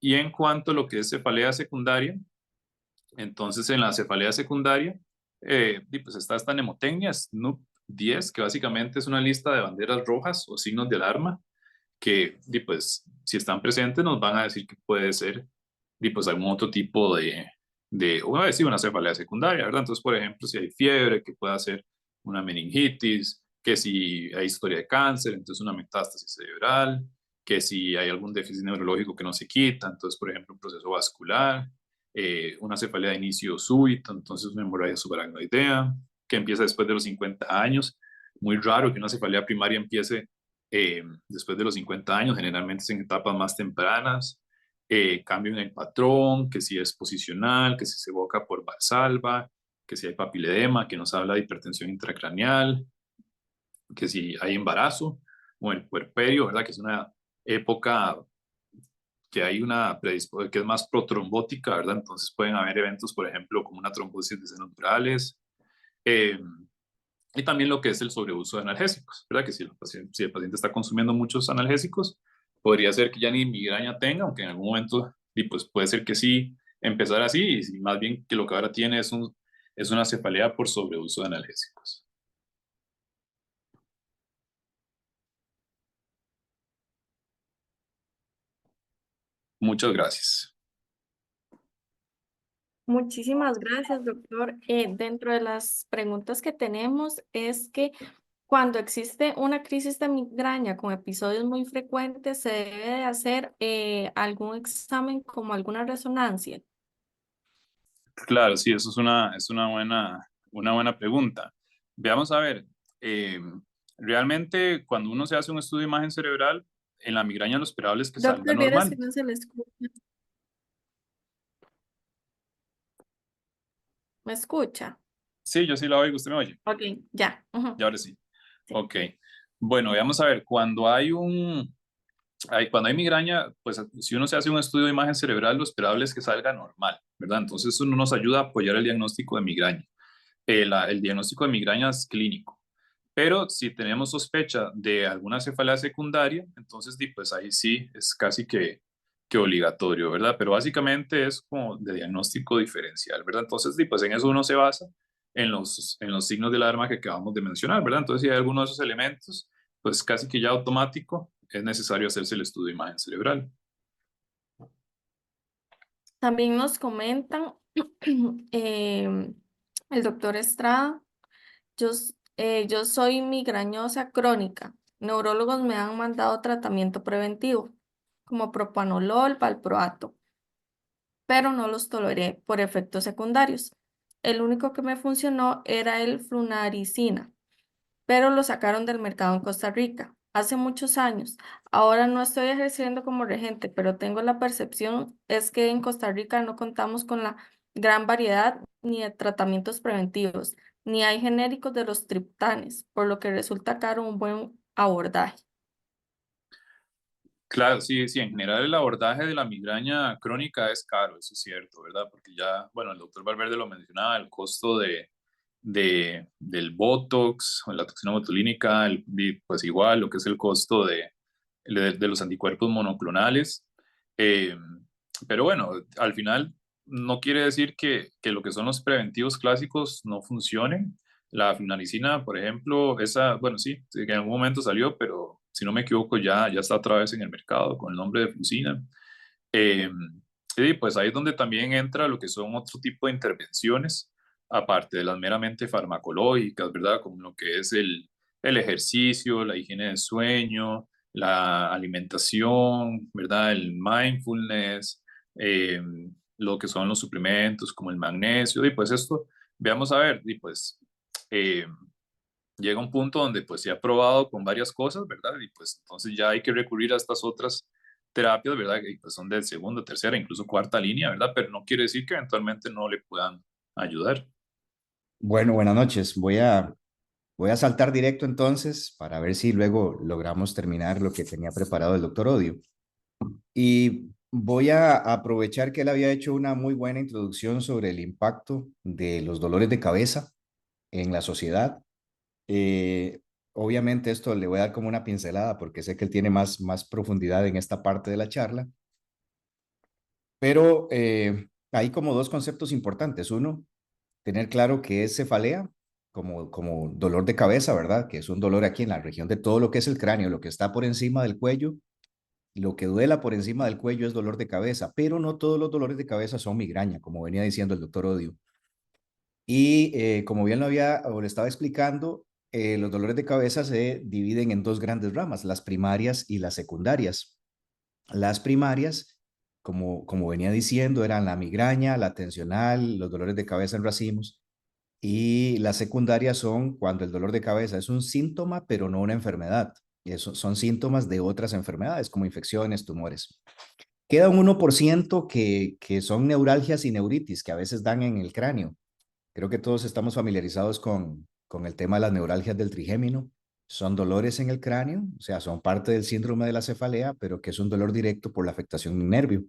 Y en cuanto a lo que es cefalea secundaria, entonces en la cefalea secundaria, pues está esta mnemotecnia, SNOOP 10, que básicamente es una lista de banderas rojas o signos de alarma que pues si están presentes nos van a decir que puede ser pues algún otro tipo voy a decir una cefalea secundaria, ¿verdad? Entonces, por ejemplo, si hay fiebre, que pueda ser una meningitis, que si hay historia de cáncer, entonces una metástasis cerebral, que si hay algún déficit neurológico que no se quita, entonces, por ejemplo, un proceso vascular, una cefalea de inicio súbito, entonces una hemorragia subaracnoidea, que empieza después de los 50 años. Muy raro que una cefalea primaria empiece después de los 50 años, generalmente es en etapas más tempranas, cambio en el patrón, que si es posicional, que si se evoca por Valsalva, que si hay papiledema, que nos habla de hipertensión intracraneal, que si hay embarazo o el puerperio, ¿verdad? Que es una época que hay una predisposición que es más protrombótica, ¿verdad? Entonces pueden haber eventos, por ejemplo, como una trombosis de senos neurales, y también lo que es el sobreuso de analgésicos, ¿verdad? Que si el paciente está consumiendo muchos analgésicos, podría ser que ya ni migraña tenga, aunque en algún momento pues puede ser que sí empezar así, y más bien que lo que ahora tiene es una cefalea por sobreuso de analgésicos. Muchas gracias. Muchísimas gracias, doctor. Dentro de las preguntas que tenemos es que Cuando existe una crisis de migraña con episodios muy frecuentes, se debe de hacer algún examen como alguna resonancia. Claro, sí, eso es una buena pregunta. Veamos a ver, eh, realmente cuando uno se hace un estudio de imagen cerebral, en la migraña lo esperable es que salga Doctor, vieras si normal. no se le escucha. ¿Me escucha? Sí, yo sí la oigo, usted me oye. Ok, ya. Y ahora sí. Sí. Ok. Bueno, veamos a ver, cuando hay migraña, pues si uno se hace un estudio de imagen cerebral, lo esperable es que salga normal, ¿verdad? Entonces eso no nos ayuda a apoyar el diagnóstico de migraña. El diagnóstico de migraña es clínico. Pero si tenemos sospecha de alguna cefalea secundaria, entonces pues ahí sí es casi que obligatorio, ¿verdad? Pero básicamente es como de diagnóstico diferencial, ¿verdad? Entonces pues en eso uno se basa en los signos de alarma que acabamos de mencionar, ¿verdad? Entonces si hay alguno de esos elementos, pues casi que ya automático es necesario hacerse el estudio de imagen cerebral. También nos comentan el doctor Estrada. Yo soy migrañosa crónica. Neurólogos me han mandado tratamiento preventivo, como propanolol, valproato, pero no los toleré por efectos secundarios. El único que me funcionó era el flunaricina, pero lo sacaron del mercado en Costa Rica hace muchos años. Ahora no estoy ejerciendo como regente, pero tengo la percepción es que en Costa Rica no contamos con la gran variedad ni de tratamientos preventivos, ni hay genéricos de los triptanes, por lo que resulta caro un buen abordaje. Claro, sí, sí, en general el abordaje de la migraña crónica es caro, eso es cierto, ¿verdad? Porque ya, bueno, el doctor Valverde lo mencionaba, el costo del Botox o la toxina botulínica, pues igual lo que es el costo de los anticuerpos monoclonales. Eh, pero bueno, al final no quiere decir que lo que son los preventivos clásicos no funcionen. La flunarizina, por ejemplo, esa, bueno, sí, sí, que en algún momento salió, pero si no me equivoco ya está otra vez en el mercado con el nombre de Flucina. Eh, y pues ahí es donde también entra lo que son otro tipo de intervenciones, aparte de las meramente farmacológicas, ¿verdad? Como lo que es el ejercicio, la higiene del sueño, la alimentación, ¿verdad? El mindfulness, eh, lo que son los suplementos como el magnesio, y pues esto, veamos a ver, y pues eh, llega un punto donde pues se ha probado con varias cosas, ¿verdad? Y pues entonces ya hay que recurrir a estas otras terapias, ¿verdad? Que pues son de segunda, tercera, incluso cuarta línea, ¿verdad? Pero no quiere decir que eventualmente no le puedan ayudar. Bueno, buenas noches. Voy a saltar directo entonces para ver si luego logramos terminar lo que tenía preparado el doctor Odio. Y voy a aprovechar que él había hecho una muy buena introducción sobre el impacto de los dolores de cabeza en la sociedad. Eh, Obviamente esto le voy a dar como una pincelada porque sé que él tiene más profundidad en esta parte de la charla, pero hay como dos conceptos importantes. Uno, tener claro que es cefalea como dolor de cabeza, ¿verdad? Que es un dolor aquí en la región de todo lo que es el cráneo, lo que está por encima del cuello. Lo que duela por encima del cuello es dolor de cabeza, pero no todos los dolores de cabeza son migraña, como venía diciendo el doctor Odio. Y como bien lo había o le estaba explicando, los dolores de cabeza se dividen en dos grandes ramas, las primarias y las secundarias. Las primarias, como venía diciendo, eran la migraña, la tensional, los dolores de cabeza en racimos. Y las secundarias son cuando el dolor de cabeza es un síntoma, pero no una enfermedad. Y eso son síntomas de otras enfermedades, como infecciones, tumores. Queda un 1% que son neuralgias y neuritis, que a veces dan en el cráneo. Creo que todos estamos familiarizados con el tema de las neuralgias del trigémino. Son dolores en el cráneo, o sea, son parte del síndrome de la cefalea, pero que es un dolor directo por la afectación de un nervio.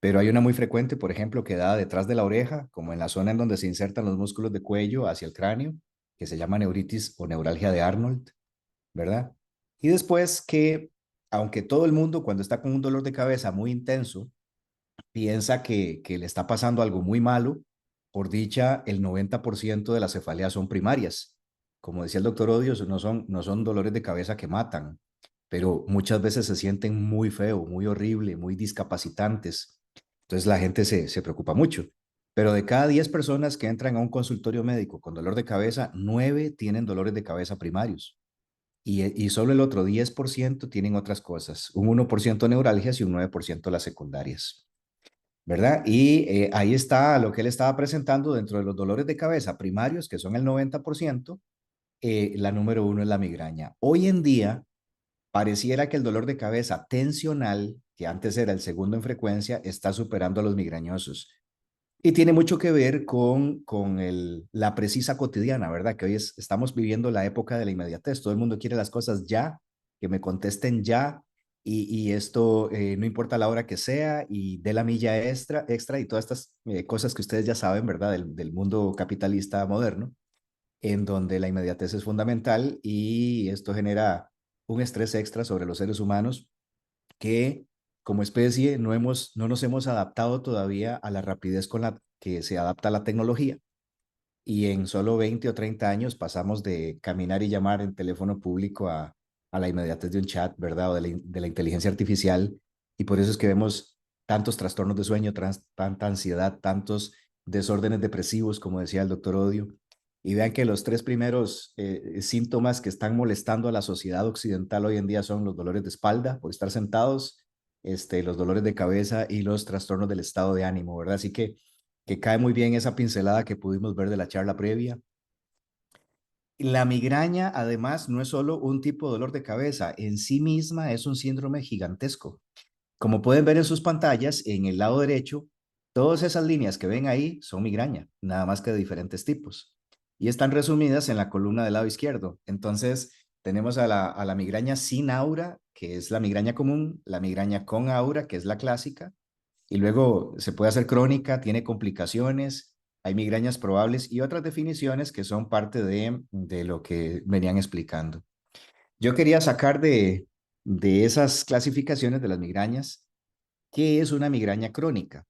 Pero hay una muy frecuente, por ejemplo, que da detrás de la oreja, como en la zona en donde se insertan los músculos de cuello hacia el cráneo, que se llama neuritis o neuralgia de Arnold, ¿verdad? Y después que, aunque todo el mundo cuando está con un dolor de cabeza muy intenso, piensa que le está pasando algo muy malo, por dicha, el 90% de las cefaleas son primarias. Como decía el doctor Odios, no son dolores de cabeza que matan, pero muchas veces se sienten muy feo, muy horrible, muy discapacitantes. Entonces la gente se preocupa mucho. Pero de cada 10 personas que entran a un consultorio médico con dolor de cabeza, 9 tienen dolores de cabeza primarios. Y solo el otro 10% tienen otras cosas, un 1% neuralgias y un 9% las secundarias, ¿verdad? Y ahí está lo que él estaba presentando dentro de los dolores de cabeza primarios, que son el 90%, la número uno es la migraña. Hoy en día, pareciera que el dolor de cabeza tensional, que antes era el segundo en frecuencia, está superando a los migrañosos. Y tiene mucho que ver con la precisa cotidiana, ¿verdad? Que hoy estamos viviendo la época de la inmediatez. Todo el mundo quiere las cosas ya, que me contesten ya, y esto no importa la hora que sea, y de la milla extra y todas estas cosas que ustedes ya saben, ¿verdad? Del mundo capitalista moderno, en donde la inmediatez es fundamental y esto genera un estrés extra sobre los seres humanos que como especie no nos hemos adaptado todavía a la rapidez con la que se adapta la tecnología. Y en solo 20 o 30 años pasamos de caminar y llamar en teléfono público a la inmediatez de un chat, ¿verdad? O de la inteligencia artificial. Y por eso es que vemos tantos trastornos de sueño, tanta ansiedad, tantos desórdenes depresivos, como decía el doctor Odio. Y vean que los tres primeros síntomas que están molestando a la sociedad occidental hoy en día son los dolores de espalda por estar sentados, los dolores de cabeza y los trastornos del estado de ánimo, ¿verdad? Así que cae muy bien esa pincelada que pudimos ver de la charla previa. La migraña, además, no es solo un tipo de dolor de cabeza, en sí misma es un síndrome gigantesco. Como pueden ver en sus pantallas, en el lado derecho, todas esas líneas que ven ahí son migraña, nada más que de diferentes tipos. Y están resumidas en la columna del lado izquierdo. Entonces, tenemos a la migraña sin aura, que es la migraña común, la migraña con aura, que es la clásica, y luego se puede hacer crónica, tiene complicaciones, hay migrañas probables y otras definiciones que son parte de lo que venían explicando. Yo quería sacar de esas clasificaciones de las migrañas, ¿qué es una migraña crónica?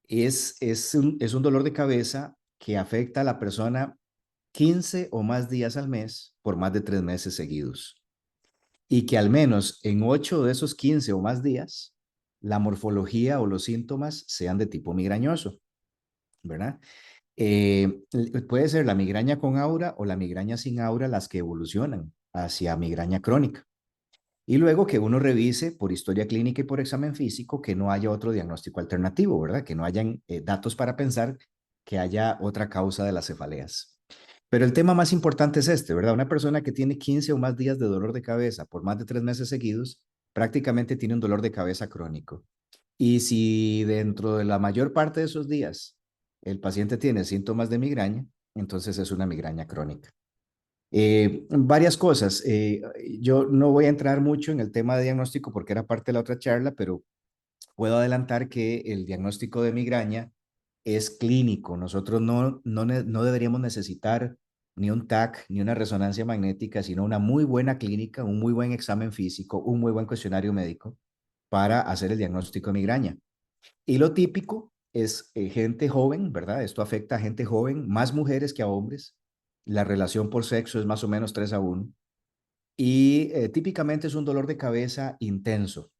Es un dolor de cabeza que afecta a la persona 15 o más días al mes por más de 3 meses seguidos. Y que al menos en 8 de esos 15 o más días, la morfología o los síntomas sean de tipo migrañoso, ¿verdad? Puede ser la migraña con aura o la migraña sin aura las que evolucionan hacia migraña crónica. Y luego que uno revise por historia clínica y por examen físico que no haya otro diagnóstico alternativo, ¿verdad? Que no hayan datos para pensar que haya otra causa de las cefaleas. Pero el tema más importante es este, ¿verdad? Una persona que tiene 15 o más días de dolor de cabeza por más de 3 meses seguidos, prácticamente tiene un dolor de cabeza crónico. Y si dentro de la mayor parte de esos días el paciente tiene síntomas de migraña, entonces es una migraña crónica. Varias cosas. Yo no voy a entrar mucho en el tema de diagnóstico porque era parte de la otra charla, pero puedo adelantar que el diagnóstico de migraña es clínico. Nosotros no deberíamos necesitar ni un TAC ni una resonancia magnética, sino una muy buena clínica, un muy buen examen físico, un muy buen cuestionario médico para hacer el diagnóstico de migraña. Y lo típico es gente joven, ¿verdad? Esto afecta a gente joven, más mujeres que a hombres. La relación por sexo es más o menos 3-1. Y típicamente es un dolor de cabeza intenso,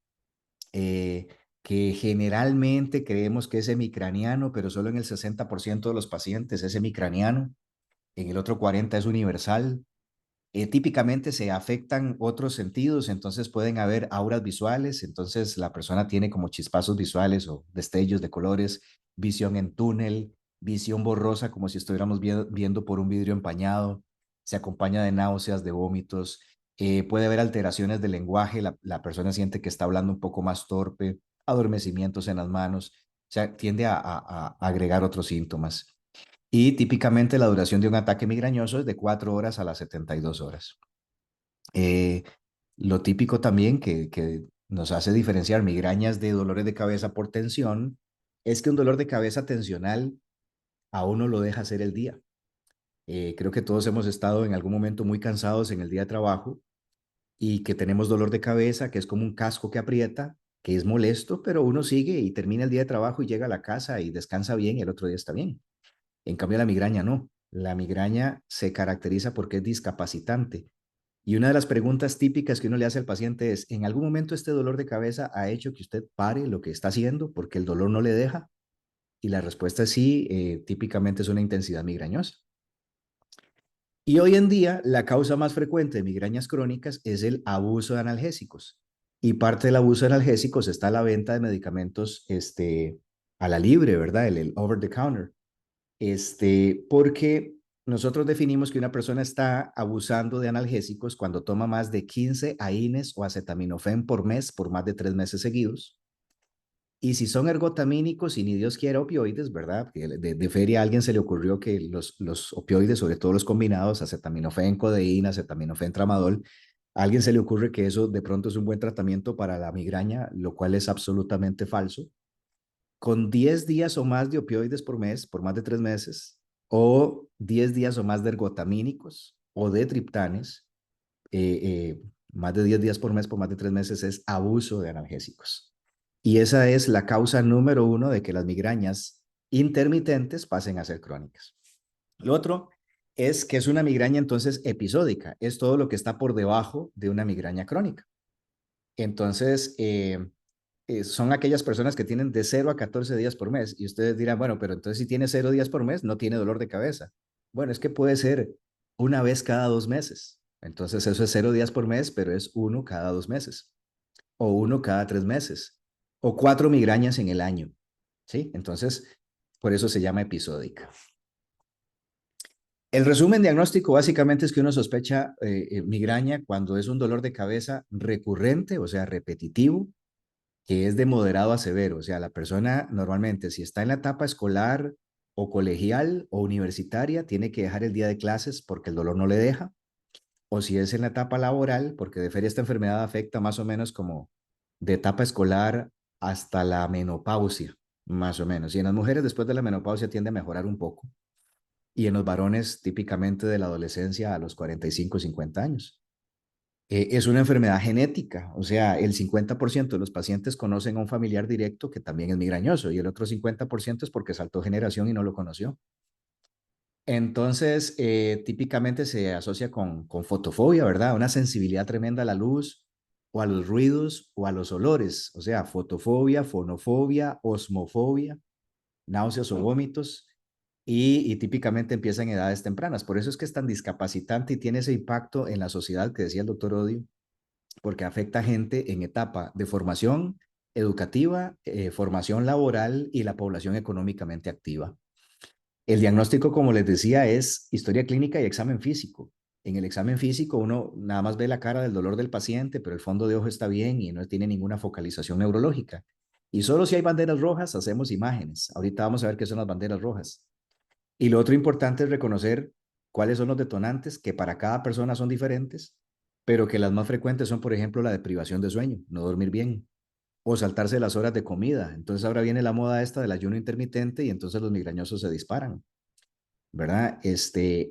eh, que generalmente creemos que es hemicraniano, pero solo en el 60% de los pacientes es hemicraniano. En el otro 40% es universal. Típicamente se afectan otros sentidos, entonces pueden haber auras visuales, entonces la persona tiene como chispazos visuales o destellos de colores, visión en túnel, visión borrosa como si estuviéramos viendo por un vidrio empañado, se acompaña de náuseas, de vómitos, puede haber alteraciones del lenguaje, la persona siente que está hablando un poco más torpe, adormecimientos en las manos, o sea, tiende a agregar otros síntomas. Y típicamente la duración de un ataque migrañoso es de 4 horas a las 72 horas. Eh, lo típico también que nos hace diferenciar migrañas de dolores de cabeza por tensión es que un dolor de cabeza tensional a uno lo deja hacer el día. Creo que todos hemos estado en algún momento muy cansados en el día de trabajo y que tenemos dolor de cabeza, que es como un casco que aprieta, que es molesto, pero uno sigue y termina el día de trabajo y llega a la casa y descansa bien y el otro día está bien. En cambio, la migraña no. La migraña se caracteriza porque es discapacitante. Y una de las preguntas típicas que uno le hace al paciente es, ¿en algún momento este dolor de cabeza ha hecho que usted pare lo que está haciendo porque el dolor no le deja? Y la respuesta es sí, típicamente es una intensidad migrañosa. Y hoy en día, la causa más frecuente de migrañas crónicas es el abuso de analgésicos. Y parte del abuso de analgésicos está la venta de medicamentos a la libre, ¿verdad? El over the counter. Porque nosotros definimos que una persona está abusando de analgésicos cuando toma más de 15 AINES o acetaminofén por mes por más de 3 meses seguidos. Y si son ergotamínicos y ni Dios quiera opioides, ¿verdad? Que de feria a alguien se le ocurrió que los opioides, sobre todo los combinados, acetaminofén, codeína, acetaminofén, tramadol, a alguien se le ocurre que eso de pronto es un buen tratamiento para la migraña, lo cual es absolutamente falso. Con 10 días o más de opioides por mes, por más de 3 meses, o 10 días o más de ergotamínicos o de triptanes, eh, eh, más de 10 días por mes, por más de 3 meses, es abuso de analgésicos. Y esa es la causa número uno de que las migrañas intermitentes pasen a ser crónicas. Lo otro es que es una migraña entonces episódica, es todo lo que está por debajo de una migraña crónica. Entonces, son aquellas personas que tienen de 0 a 14 días por mes. Y ustedes dirán, bueno, pero entonces si tiene 0 días por mes, no tiene dolor de cabeza. Bueno, es que puede ser una vez cada 2 meses. Entonces eso es 0 días por mes, pero es uno cada 2 meses. O uno cada 3 meses. O 4 migrañas en el año. ¿Sí? Entonces, por eso se llama episódica. El resumen diagnóstico básicamente es que uno sospecha migraña cuando es un dolor de cabeza recurrente, o sea, repetitivo, que es de moderado a severo. O sea, la persona normalmente, si está en la etapa escolar o colegial o universitaria, tiene que dejar el día de clases porque el dolor no le deja. O si es en la etapa laboral, porque de feria esta enfermedad afecta más o menos como de etapa escolar hasta la menopausia, más o menos. Y en las mujeres después de la menopausia tiende a mejorar un poco. Y en los varones típicamente de la adolescencia a los 45, 50 años. Es una enfermedad genética, o sea, el 50% de los pacientes conocen a un familiar directo que también es migrañoso y el otro 50% es porque saltó generación y no lo conoció. Entonces, típicamente se asocia con fotofobia, ¿verdad? Una sensibilidad tremenda a la luz o a los ruidos o a los olores, o sea, fotofobia, fonofobia, osmofobia, náuseas o vómitos. Y típicamente empieza en edades tempranas. Por eso es que es tan discapacitante y tiene ese impacto en la sociedad que decía el doctor Odio, porque afecta a gente en etapa de formación educativa, formación laboral y la población económicamente activa. El diagnóstico, como les decía, es historia clínica y examen físico. En el examen físico uno nada más ve la cara del dolor del paciente, pero el fondo de ojo está bien y no tiene ninguna focalización neurológica. Y solo si hay banderas rojas hacemos imágenes. Ahorita vamos a ver qué son las banderas rojas. Y lo otro importante es reconocer cuáles son los detonantes que para cada persona son diferentes, pero que las más frecuentes son, por ejemplo, la deprivación de sueño, no dormir bien, o saltarse las horas de comida. Entonces ahora viene la moda esta del ayuno intermitente y entonces los migrañosos se disparan, ¿verdad?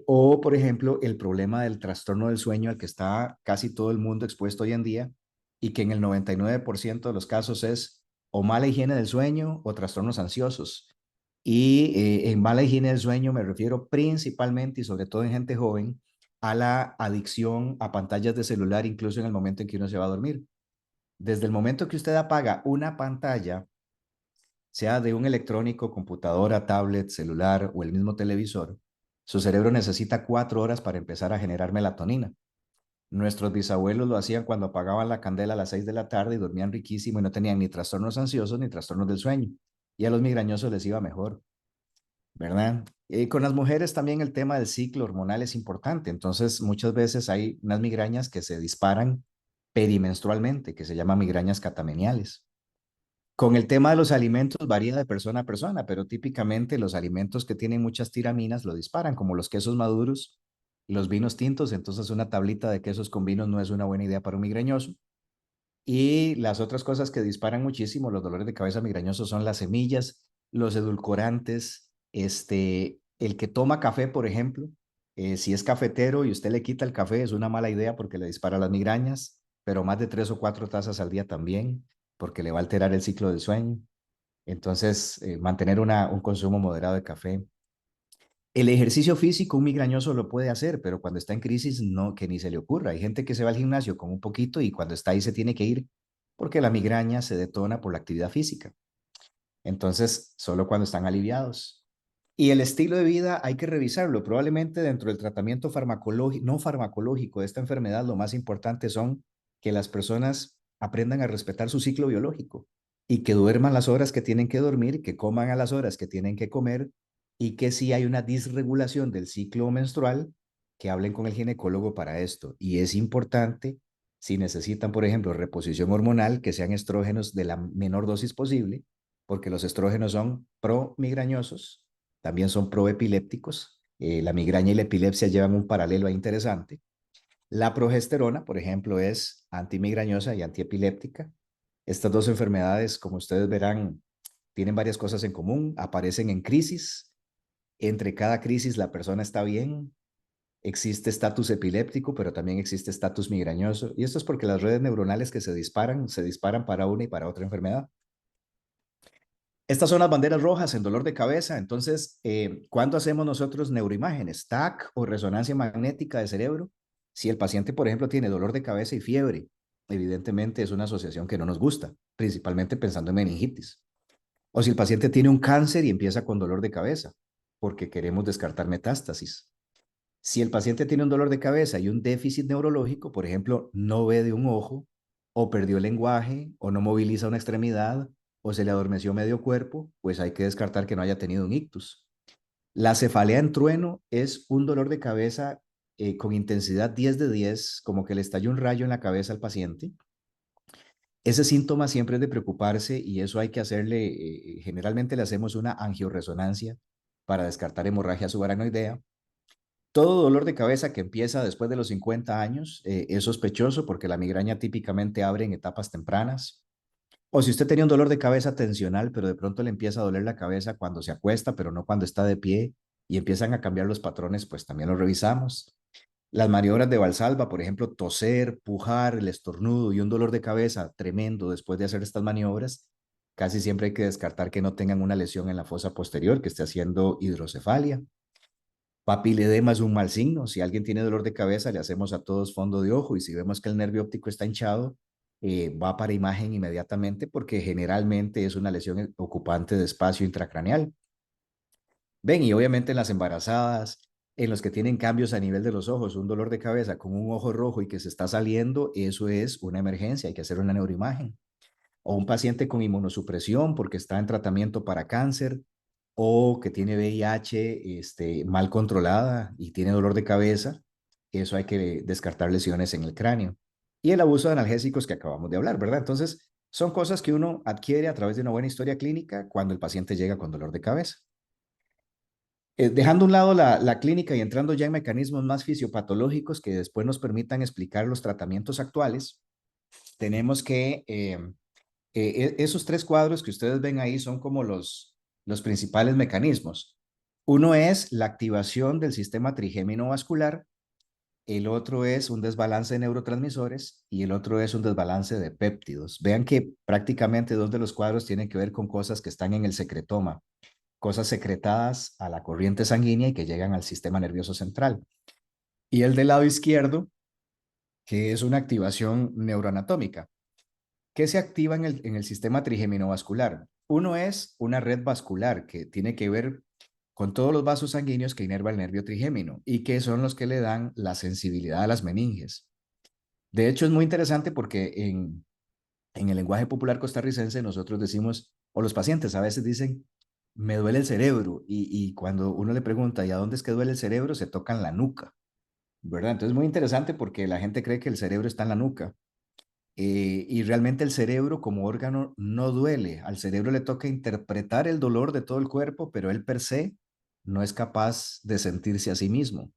O, por ejemplo, el problema del trastorno del sueño al que está casi todo el mundo expuesto hoy en día y que en el 99% de los casos es o mala higiene del sueño o trastornos ansiosos. Y en mala higiene del sueño me refiero principalmente y sobre todo en gente joven a la adicción a pantallas de celular, incluso en el momento en que uno se va a dormir. Desde el momento que usted apaga una pantalla, sea de un electrónico, computadora, tablet, celular o el mismo televisor, su cerebro necesita 4 horas para empezar a generar melatonina. Nuestros bisabuelos lo hacían cuando apagaban la candela a las 6 de la tarde y dormían riquísimo y no tenían ni trastornos ansiosos ni trastornos del sueño. Y a los migrañosos les iba mejor, ¿verdad? Y con las mujeres también el tema del ciclo hormonal es importante. Entonces, muchas veces hay unas migrañas que se disparan perimenstrualmente, que se llaman migrañas catameniales. Con el tema de los alimentos varía de persona a persona, pero típicamente los alimentos que tienen muchas tiraminas lo disparan, como los quesos maduros, los vinos tintos. Entonces, una tablita de quesos con vinos no es una buena idea para un migrañoso. Y las otras cosas que disparan muchísimo los dolores de cabeza migrañosos son las semillas, los edulcorantes, el que toma café, por ejemplo, si es cafetero y usted le quita el café, es una mala idea porque le dispara las migrañas, pero más de 3 o 4 tazas al día también, porque le va a alterar el ciclo del sueño. Entonces, mantener un consumo moderado de café. El ejercicio físico, un migrañoso lo puede hacer, pero cuando está en crisis, no, que ni se le ocurra. Hay gente que se va al gimnasio con un poquito y cuando está ahí se tiene que ir porque la migraña se detona por la actividad física. Entonces, solo cuando están aliviados. Y el estilo de vida hay que revisarlo. Probablemente dentro del tratamiento farmacológico, no farmacológico de esta enfermedad, lo más importante son que las personas aprendan a respetar su ciclo biológico y que duerman las horas que tienen que dormir, que coman a las horas que tienen que comer y que si hay una disregulación del ciclo menstrual, que hablen con el ginecólogo para esto. Y es importante, si necesitan, por ejemplo, reposición hormonal, que sean estrógenos de la menor dosis posible, porque los estrógenos son promigrañosos, también son proepilépticos. La migraña y la epilepsia llevan un paralelo ahí interesante. La progesterona, por ejemplo, es antimigrañosa y antiepiléptica. Estas dos enfermedades, como ustedes verán, tienen varias cosas en común, aparecen en crisis. Entre cada crisis la persona está bien, existe estatus epiléptico, pero también existe estatus migrañoso. Y esto es porque las redes neuronales que se disparan para una y para otra enfermedad. Estas son las banderas rojas en dolor de cabeza. Entonces, ¿cuándo hacemos nosotros neuroimágenes? TAC o resonancia magnética de cerebro. Si el paciente, por ejemplo, tiene dolor de cabeza y fiebre, evidentemente es una asociación que no nos gusta, principalmente pensando en meningitis. O si el paciente tiene un cáncer y empieza con dolor de cabeza, porque queremos descartar metástasis. Si el paciente tiene un dolor de cabeza y un déficit neurológico, por ejemplo, no ve de un ojo, o perdió el lenguaje, o no moviliza una extremidad, o se le adormeció medio cuerpo, pues hay que descartar que no haya tenido un ictus. La cefalea en trueno es un dolor de cabeza con intensidad 10 de 10, como que le estalló un rayo en la cabeza al paciente. Ese síntoma siempre es de preocuparse y eso hay que hacerle, generalmente le hacemos una angioresonancia para descartar hemorragia subaracnoidea. Todo dolor de cabeza que empieza después de los 50 años es sospechoso porque la migraña típicamente abre en etapas tempranas. O si usted tenía un dolor de cabeza tensional, pero de pronto le empieza a doler la cabeza cuando se acuesta, pero no cuando está de pie, y empiezan a cambiar los patrones, pues también lo revisamos. Las maniobras de Valsalva, por ejemplo, toser, pujar, el estornudo y un dolor de cabeza tremendo después de hacer estas maniobras, casi siempre hay que descartar que no tengan una lesión en la fosa posterior, que esté haciendo hidrocefalia. Papiledema es un mal signo. Si alguien tiene dolor de cabeza, le hacemos a todos fondo de ojo y si vemos que el nervio óptico está hinchado, va para imagen inmediatamente porque generalmente es una lesión ocupante de espacio intracraneal. Ven, y obviamente en las embarazadas, en los que tienen cambios a nivel de los ojos, un dolor de cabeza con un ojo rojo y que se está saliendo, eso es una emergencia, hay que hacer una neuroimagen. O un paciente con inmunosupresión porque está en tratamiento para cáncer o que tiene VIH mal controlada y tiene dolor de cabeza, eso hay que descartar lesiones en el cráneo. Y el abuso de analgésicos que acabamos de hablar, ¿verdad? Entonces, son cosas que uno adquiere a través de una buena historia clínica cuando el paciente llega con dolor de cabeza. Dejando a un lado la clínica y entrando ya en mecanismos más fisiopatológicos que después nos permitan explicar los tratamientos actuales, tenemos que esos tres cuadros que ustedes ven ahí son como los principales mecanismos. Uno es la activación del sistema trigémino vascular, el otro es un desbalance de neurotransmisores y el otro es un desbalance de péptidos. Vean que prácticamente dos de los cuadros tienen que ver con cosas que están en el secretoma, cosas secretadas a la corriente sanguínea y que llegan al sistema nervioso central. Y el del lado izquierdo, que es una activación neuroanatómica. ¿Qué se activa en el sistema trigeminovascular? Uno es una red vascular que tiene que ver con todos los vasos sanguíneos que inerva el nervio trigémino y que son los que le dan la sensibilidad a las meninges. De hecho, es muy interesante porque en el lenguaje popular costarricense nosotros decimos, o los pacientes a veces dicen, me duele el cerebro y cuando uno le pregunta, ¿y a dónde es que duele el cerebro? Se tocan la nuca, ¿verdad? Entonces es muy interesante porque la gente cree que el cerebro está en la nuca. Y realmente el cerebro como órgano no duele. Al cerebro le toca interpretar el dolor de todo el cuerpo, pero él per se no es capaz de sentirse a sí mismo.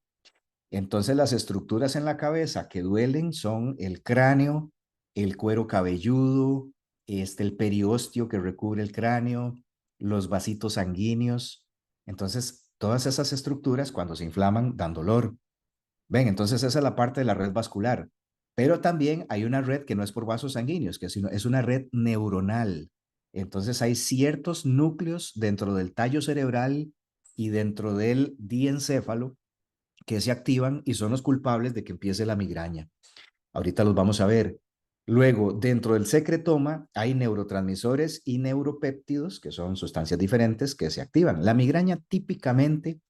Entonces las estructuras en la cabeza que duelen son el cráneo, el cuero cabelludo, el periósteo que recubre el cráneo, los vasitos sanguíneos. Entonces todas esas estructuras cuando se inflaman dan dolor. Ven, entonces esa es la parte de la red vascular. Pero también hay una red que no es por vasos sanguíneos, que es una red neuronal. Entonces hay ciertos núcleos dentro del tallo cerebral y dentro del diencéfalo que se activan y son los culpables de que empiece la migraña. Ahorita los vamos a ver. Luego, dentro del secretoma hay neurotransmisores y neuropéptidos, que son sustancias diferentes que se activan. La migraña típicamente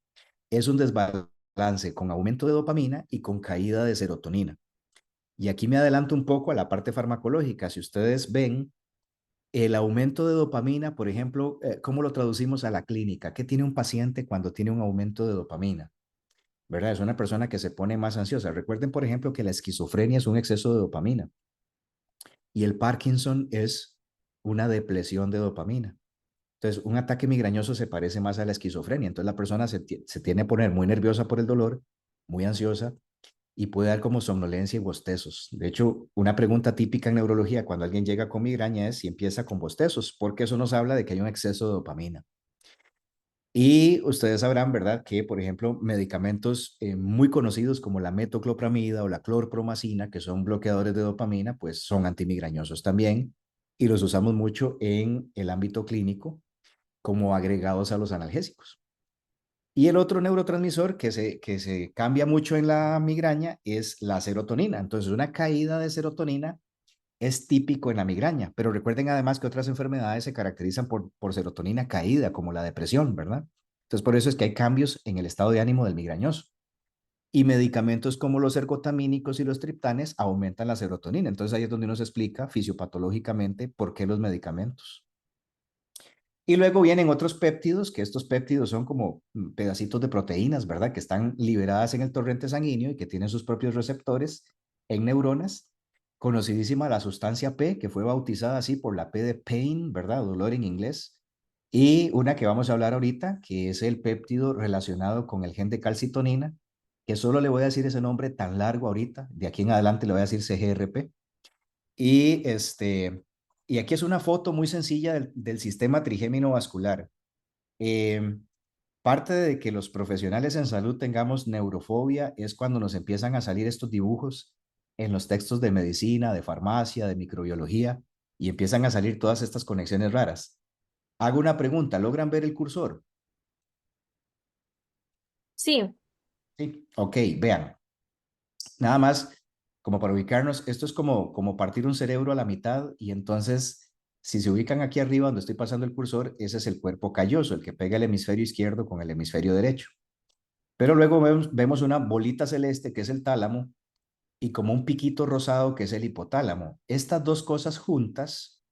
es un desbalance con aumento de dopamina y con caída de serotonina. Y aquí me adelanto un poco a la parte farmacológica. Si ustedes ven el aumento de dopamina, por ejemplo, ¿cómo lo traducimos a la clínica? ¿Qué tiene un paciente cuando tiene un aumento de dopamina? ¿Verdad? Es una persona que se pone más ansiosa. Recuerden, por ejemplo, que la esquizofrenia es un exceso de dopamina y el Parkinson es una depresión de dopamina. Entonces, un ataque migrañoso se parece más a la esquizofrenia. Entonces, la persona se tiene a poner muy nerviosa por el dolor, muy ansiosa, y puede dar como somnolencia y bostezos. De hecho, una pregunta típica en neurología cuando alguien llega con migraña es si empieza con bostezos, porque eso nos habla de que hay un exceso de dopamina. Y ustedes sabrán, ¿verdad?, que, por ejemplo, medicamentos muy conocidos como la metoclopramida o la clorpromacina, que son bloqueadores de dopamina, pues son antimigrañosos también y los usamos mucho en el ámbito clínico como agregados a los analgésicos. Y el otro neurotransmisor que se cambia mucho en la migraña es la serotonina. Entonces, una caída de serotonina es típico en la migraña, pero recuerden además que otras enfermedades se caracterizan por serotonina caída, como la depresión, ¿verdad? Entonces, por eso es que hay cambios en el estado de ánimo del migrañoso. Y medicamentos como los ergotamínicos y los triptanes aumentan la serotonina. Entonces, ahí es donde uno se explica fisiopatológicamente por qué los medicamentos. Y luego vienen otros péptidos, que estos péptidos son como pedacitos de proteínas, ¿verdad? Que están liberadas en el torrente sanguíneo y que tienen sus propios receptores en neuronas. Conocidísima la sustancia P, que fue bautizada así por la P de pain, ¿verdad? Dolor en inglés. Y una que vamos a hablar ahorita, que es el péptido relacionado con el gen de calcitonina, que solo le voy a decir ese nombre tan largo ahorita. De aquí en adelante le voy a decir CGRP. Y, y aquí es una foto muy sencilla del sistema trigémino vascular. Em, Parte de que los profesionales en salud tengamos neurofobia es cuando nos empiezan a salir estos dibujos en los textos de medicina, de farmacia, de microbiología, y empiezan a salir todas estas conexiones raras. Hago una pregunta, ¿logran ver el cursor? Sí, Sí. Ok, vean. Nada más, como para ubicarnos, esto es como partir un cerebro a la mitad y entonces, si se ubican aquí arriba donde estoy pasando el cursor, ese es el cuerpo calloso, el que pega el hemisferio izquierdo con el hemisferio derecho. Pero luego vemos una bolita celeste que es el tálamo y como un piquito rosado que es el hipotálamo. Estas dos cosas juntas,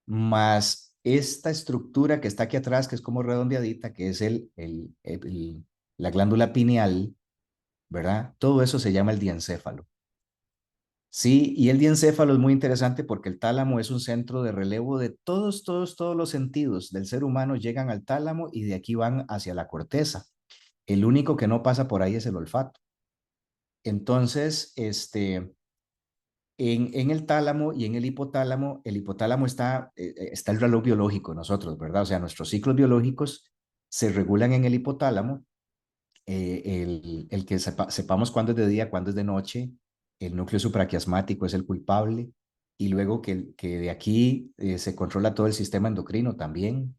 más esta estructura que está aquí atrás, que es como redondeadita, que es la glándula pineal, ¿verdad? Todo eso se llama el diencéfalo. Sí, y el diencéfalo es muy interesante porque el tálamo es un centro de relevo de todos los sentidos del ser humano llegan al tálamo y de aquí van hacia la corteza. El único que no pasa por ahí es el olfato. Entonces, en el tálamo y en el hipotálamo está el reloj biológico de nosotros, ¿verdad? O sea, nuestros ciclos biológicos se regulan en el hipotálamo, el que sepamos cuándo es de día, cuándo es de noche, el núcleo supraquiasmático es el culpable, y luego que de aquí se controla todo el sistema endocrino también.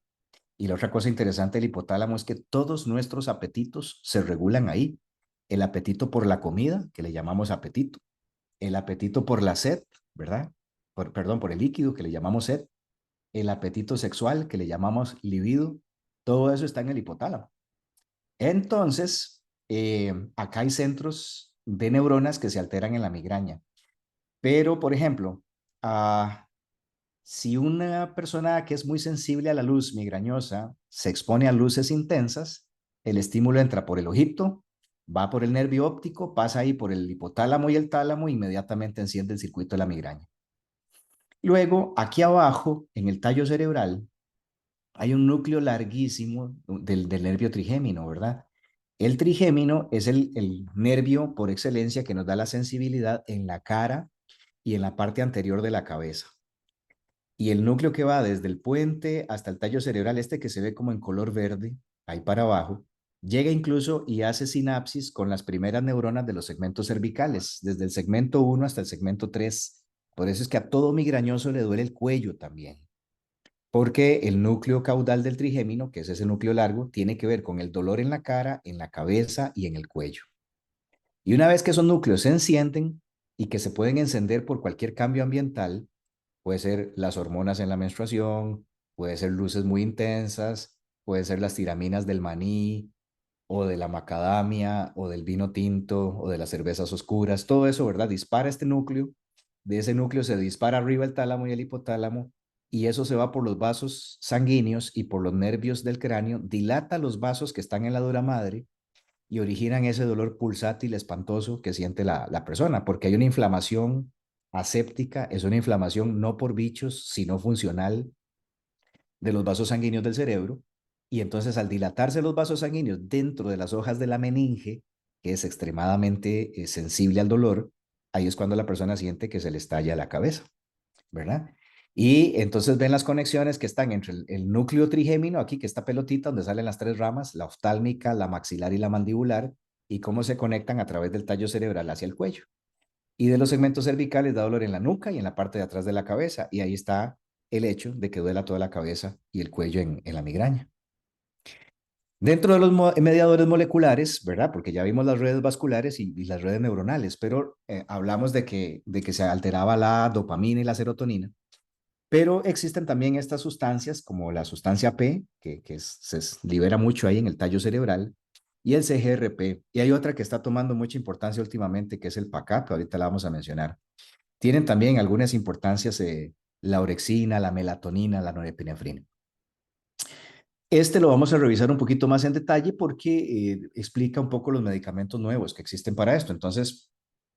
Y la otra cosa interesante del hipotálamo es que todos nuestros apetitos se regulan ahí. El apetito por la comida, que le llamamos apetito, el apetito por la sed, ¿verdad? Perdón, por el líquido, que le llamamos sed, el apetito sexual, que le llamamos libido, todo eso está en el hipotálamo. Entonces, acá hay centros de neuronas que se alteran en la migraña. Pero, por ejemplo, si una persona que es muy sensible a la luz migrañosa se expone a luces intensas, el estímulo entra por el ojito, va por el nervio óptico, pasa ahí por el hipotálamo y el tálamo, e inmediatamente enciende el circuito de la migraña. Luego, aquí abajo, en el tallo cerebral, hay un núcleo larguísimo del nervio trigémino, ¿verdad? El trigémino es el nervio por excelencia que nos da la sensibilidad en la cara y en la parte anterior de la cabeza. Y el núcleo que va desde el puente hasta el tallo cerebral, este que se ve como en color verde, ahí para abajo, llega incluso y hace sinapsis con las primeras neuronas de los segmentos cervicales, desde el segmento 1 hasta el segmento 3. Por eso es que a todo migrañoso le duele el cuello también, porque el núcleo caudal del trigémino, que es ese núcleo largo, tiene que ver con el dolor en la cara, en la cabeza y en el cuello. Y una vez que esos núcleos se encienden, y que se pueden encender por cualquier cambio ambiental. Puede ser las hormonas en la menstruación, puede ser luces muy intensas, puede ser las tiraminas del maní o de la macadamia o del vino tinto o de las cervezas oscuras. Todo eso, ¿verdad? Dispara este núcleo. De ese núcleo se dispara arriba el tálamo y el hipotálamo y eso se va por los vasos sanguíneos y por los nervios del cráneo, dilata los vasos que están en la dura madre y originan ese dolor pulsátil espantoso que siente la persona, porque hay una inflamación aséptica, es una inflamación no por bichos, sino funcional de los vasos sanguíneos del cerebro. Y entonces al dilatarse los vasos sanguíneos dentro de las hojas de la meninge, que es extremadamente sensible al dolor, ahí es cuando la persona siente que se le estalla la cabeza, ¿verdad? Y entonces ven las conexiones que están entre el núcleo trigémino, aquí que está pelotita, donde salen las tres ramas, la oftálmica, la maxilar y la mandibular, y cómo se conectan a través del tallo cerebral hacia el cuello. Y de los segmentos cervicales da dolor en la nuca y en la parte de atrás de la cabeza, y ahí está el hecho de que duela toda la cabeza y el cuello en la migraña. Dentro de los mediadores moleculares, ¿verdad? Porque ya vimos las redes vasculares y las redes neuronales, pero hablamos de que se alteraba la dopamina y la serotonina. Pero existen también estas sustancias como la sustancia P, que se libera mucho ahí en el tallo cerebral, y el CGRP. Y hay otra que está tomando mucha importancia últimamente, que es el PACAP, ahorita la vamos a mencionar. Tienen también algunas importancias la orexina, la melatonina, la norepinefrina. Este lo vamos a revisar un poquito más en detalle porque explica un poco los medicamentos nuevos que existen para esto. Entonces,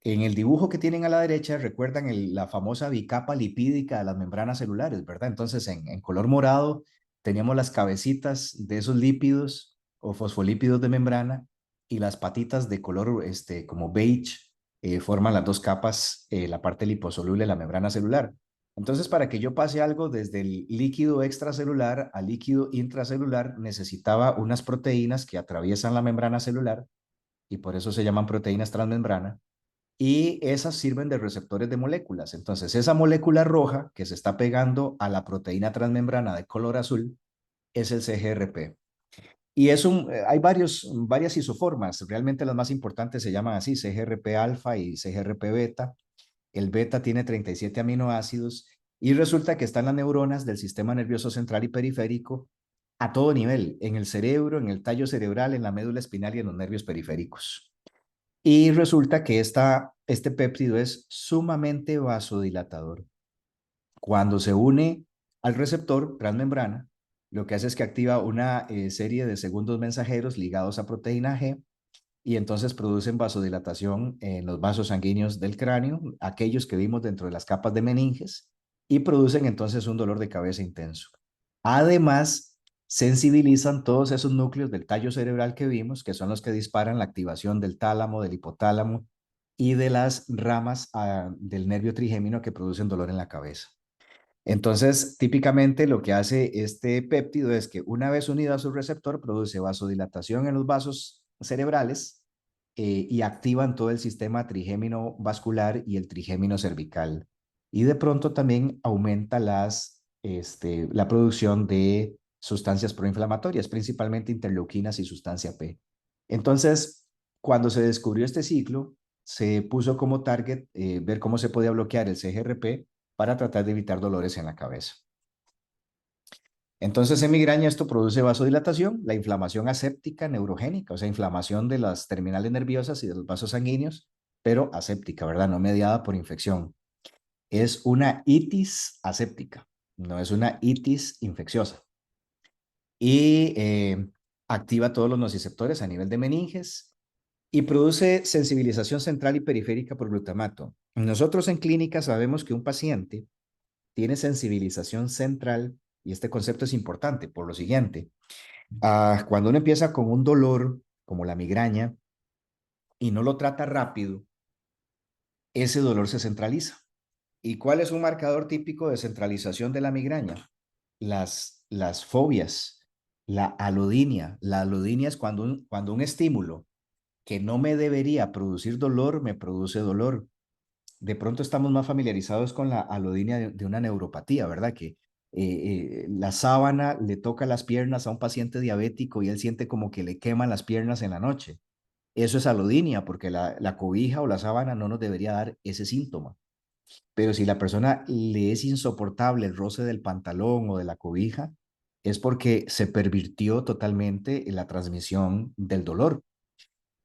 en el dibujo que tienen a la derecha, recuerdan la famosa bicapa lipídica de las membranas celulares, ¿verdad? Entonces, en color morado teníamos las cabecitas de esos lípidos o fosfolípidos de membrana y las patitas de color como beige forman las dos capas, la parte liposoluble de la membrana celular. Entonces, para que yo pase algo desde el líquido extracelular al líquido intracelular, necesitaba unas proteínas que atraviesan la membrana celular y por eso se llaman proteínas transmembrana. Y esas sirven de receptores de moléculas. Entonces, esa molécula roja que se está pegando a la proteína transmembrana de color azul es el CGRP. Y hay varias isoformas. Realmente las más importantes se llaman así, CGRP alfa y CGRP beta. El beta tiene 37 aminoácidos y resulta que están las neuronas del sistema nervioso central y periférico a todo nivel, en el cerebro, en el tallo cerebral, en la médula espinal y en los nervios periféricos. Y resulta que este péptido es sumamente vasodilatador. Cuando se une al receptor transmembrana, lo que hace es que activa una serie de segundos mensajeros ligados a proteína G y entonces producen vasodilatación en los vasos sanguíneos del cráneo, aquellos que vimos dentro de las capas de meninges, y producen entonces un dolor de cabeza intenso. Además, sensibilizan todos esos núcleos del tallo cerebral que vimos, que son los que disparan la activación del tálamo, del hipotálamo y de las ramas del nervio trigémino que producen dolor en la cabeza. Entonces, típicamente lo que hace este péptido es que una vez unido a su receptor, produce vasodilatación en los vasos cerebrales y activan todo el sistema trigémino vascular y el trigémino cervical. Y de pronto también aumenta la producción de sustancias proinflamatorias, principalmente interleuquinas y sustancia P. Entonces, cuando se descubrió este ciclo, se puso como target ver cómo se podía bloquear el CGRP para tratar de evitar dolores en la cabeza. Entonces, en migraña esto produce vasodilatación, la inflamación aséptica neurogénica, o sea, inflamación de las terminales nerviosas y de los vasos sanguíneos, pero aséptica, ¿verdad? No mediada por infección. Es una itis aséptica, no es una itis infecciosa. Y activa todos los nociceptores a nivel de meninges y produce sensibilización central y periférica por glutamato. Nosotros en clínica sabemos que un paciente tiene sensibilización central, y este concepto es importante por lo siguiente. Cuando uno empieza con un dolor como la migraña y no lo trata rápido, ese dolor se centraliza. ¿Y cuál es un marcador típico de centralización de la migraña? Las fobias, la alodinia. La alodinia es cuando un estímulo que no me debería producir dolor, me produce dolor. De pronto estamos más familiarizados con la alodinia de una neuropatía, ¿verdad? Que la sábana le toca las piernas a un paciente diabético y él siente como que le queman las piernas en la noche. Eso es alodinia, porque la cobija o la sábana no nos debería dar ese síntoma. Pero si la persona le es insoportable el roce del pantalón o de la cobija, es porque se pervirtió totalmente la transmisión del dolor.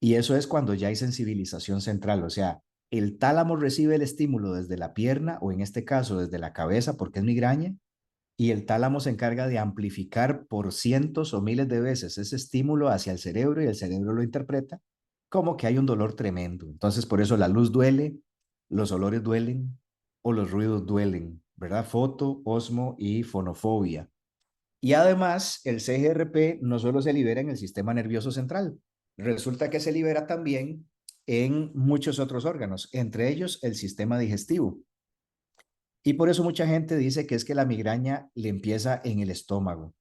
Y eso es cuando ya hay sensibilización central, o sea, el tálamo recibe el estímulo desde la pierna o en este caso desde la cabeza porque es migraña y el tálamo se encarga de amplificar por cientos o miles de veces ese estímulo hacia el cerebro y el cerebro lo interpreta como que hay un dolor tremendo. Entonces, por eso la luz duele, los olores duelen o los ruidos duelen, ¿verdad? Foto, osmo y fonofobia. Y además, el CGRP no solo se libera en el sistema nervioso central, resulta que se libera también en muchos otros órganos, entre ellos el sistema digestivo. Y por eso mucha gente dice que es que la migraña le empieza en el estómago,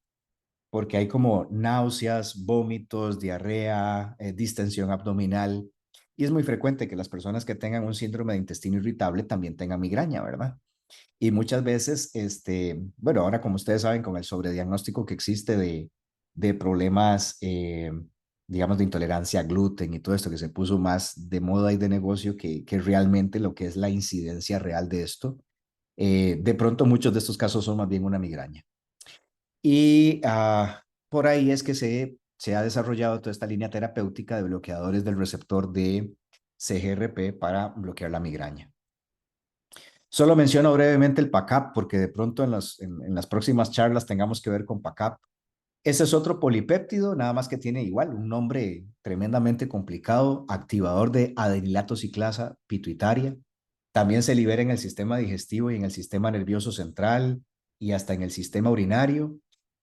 porque hay como náuseas, vómitos, diarrea, distensión abdominal. Y es muy frecuente que las personas que tengan un síndrome de intestino irritable también tengan migraña, ¿verdad? Y muchas veces, bueno, ahora como ustedes saben, con el sobrediagnóstico que existe de problemas, digamos, de intolerancia a gluten y todo esto que se puso más de moda y de negocio que realmente lo que es la incidencia real de esto, de pronto muchos de estos casos son más bien una migraña. Y por ahí es que se ha desarrollado toda esta línea terapéutica de bloqueadores del receptor de CGRP para bloquear la migraña. Solo menciono brevemente el PACAP porque de pronto en las próximas charlas tengamos que ver con PACAP. Ese es otro polipéptido, nada más que tiene igual un nombre tremendamente complicado, activador de adenilato ciclasa pituitaria. También se libera en el sistema digestivo y en el sistema nervioso central y hasta en el sistema urinario.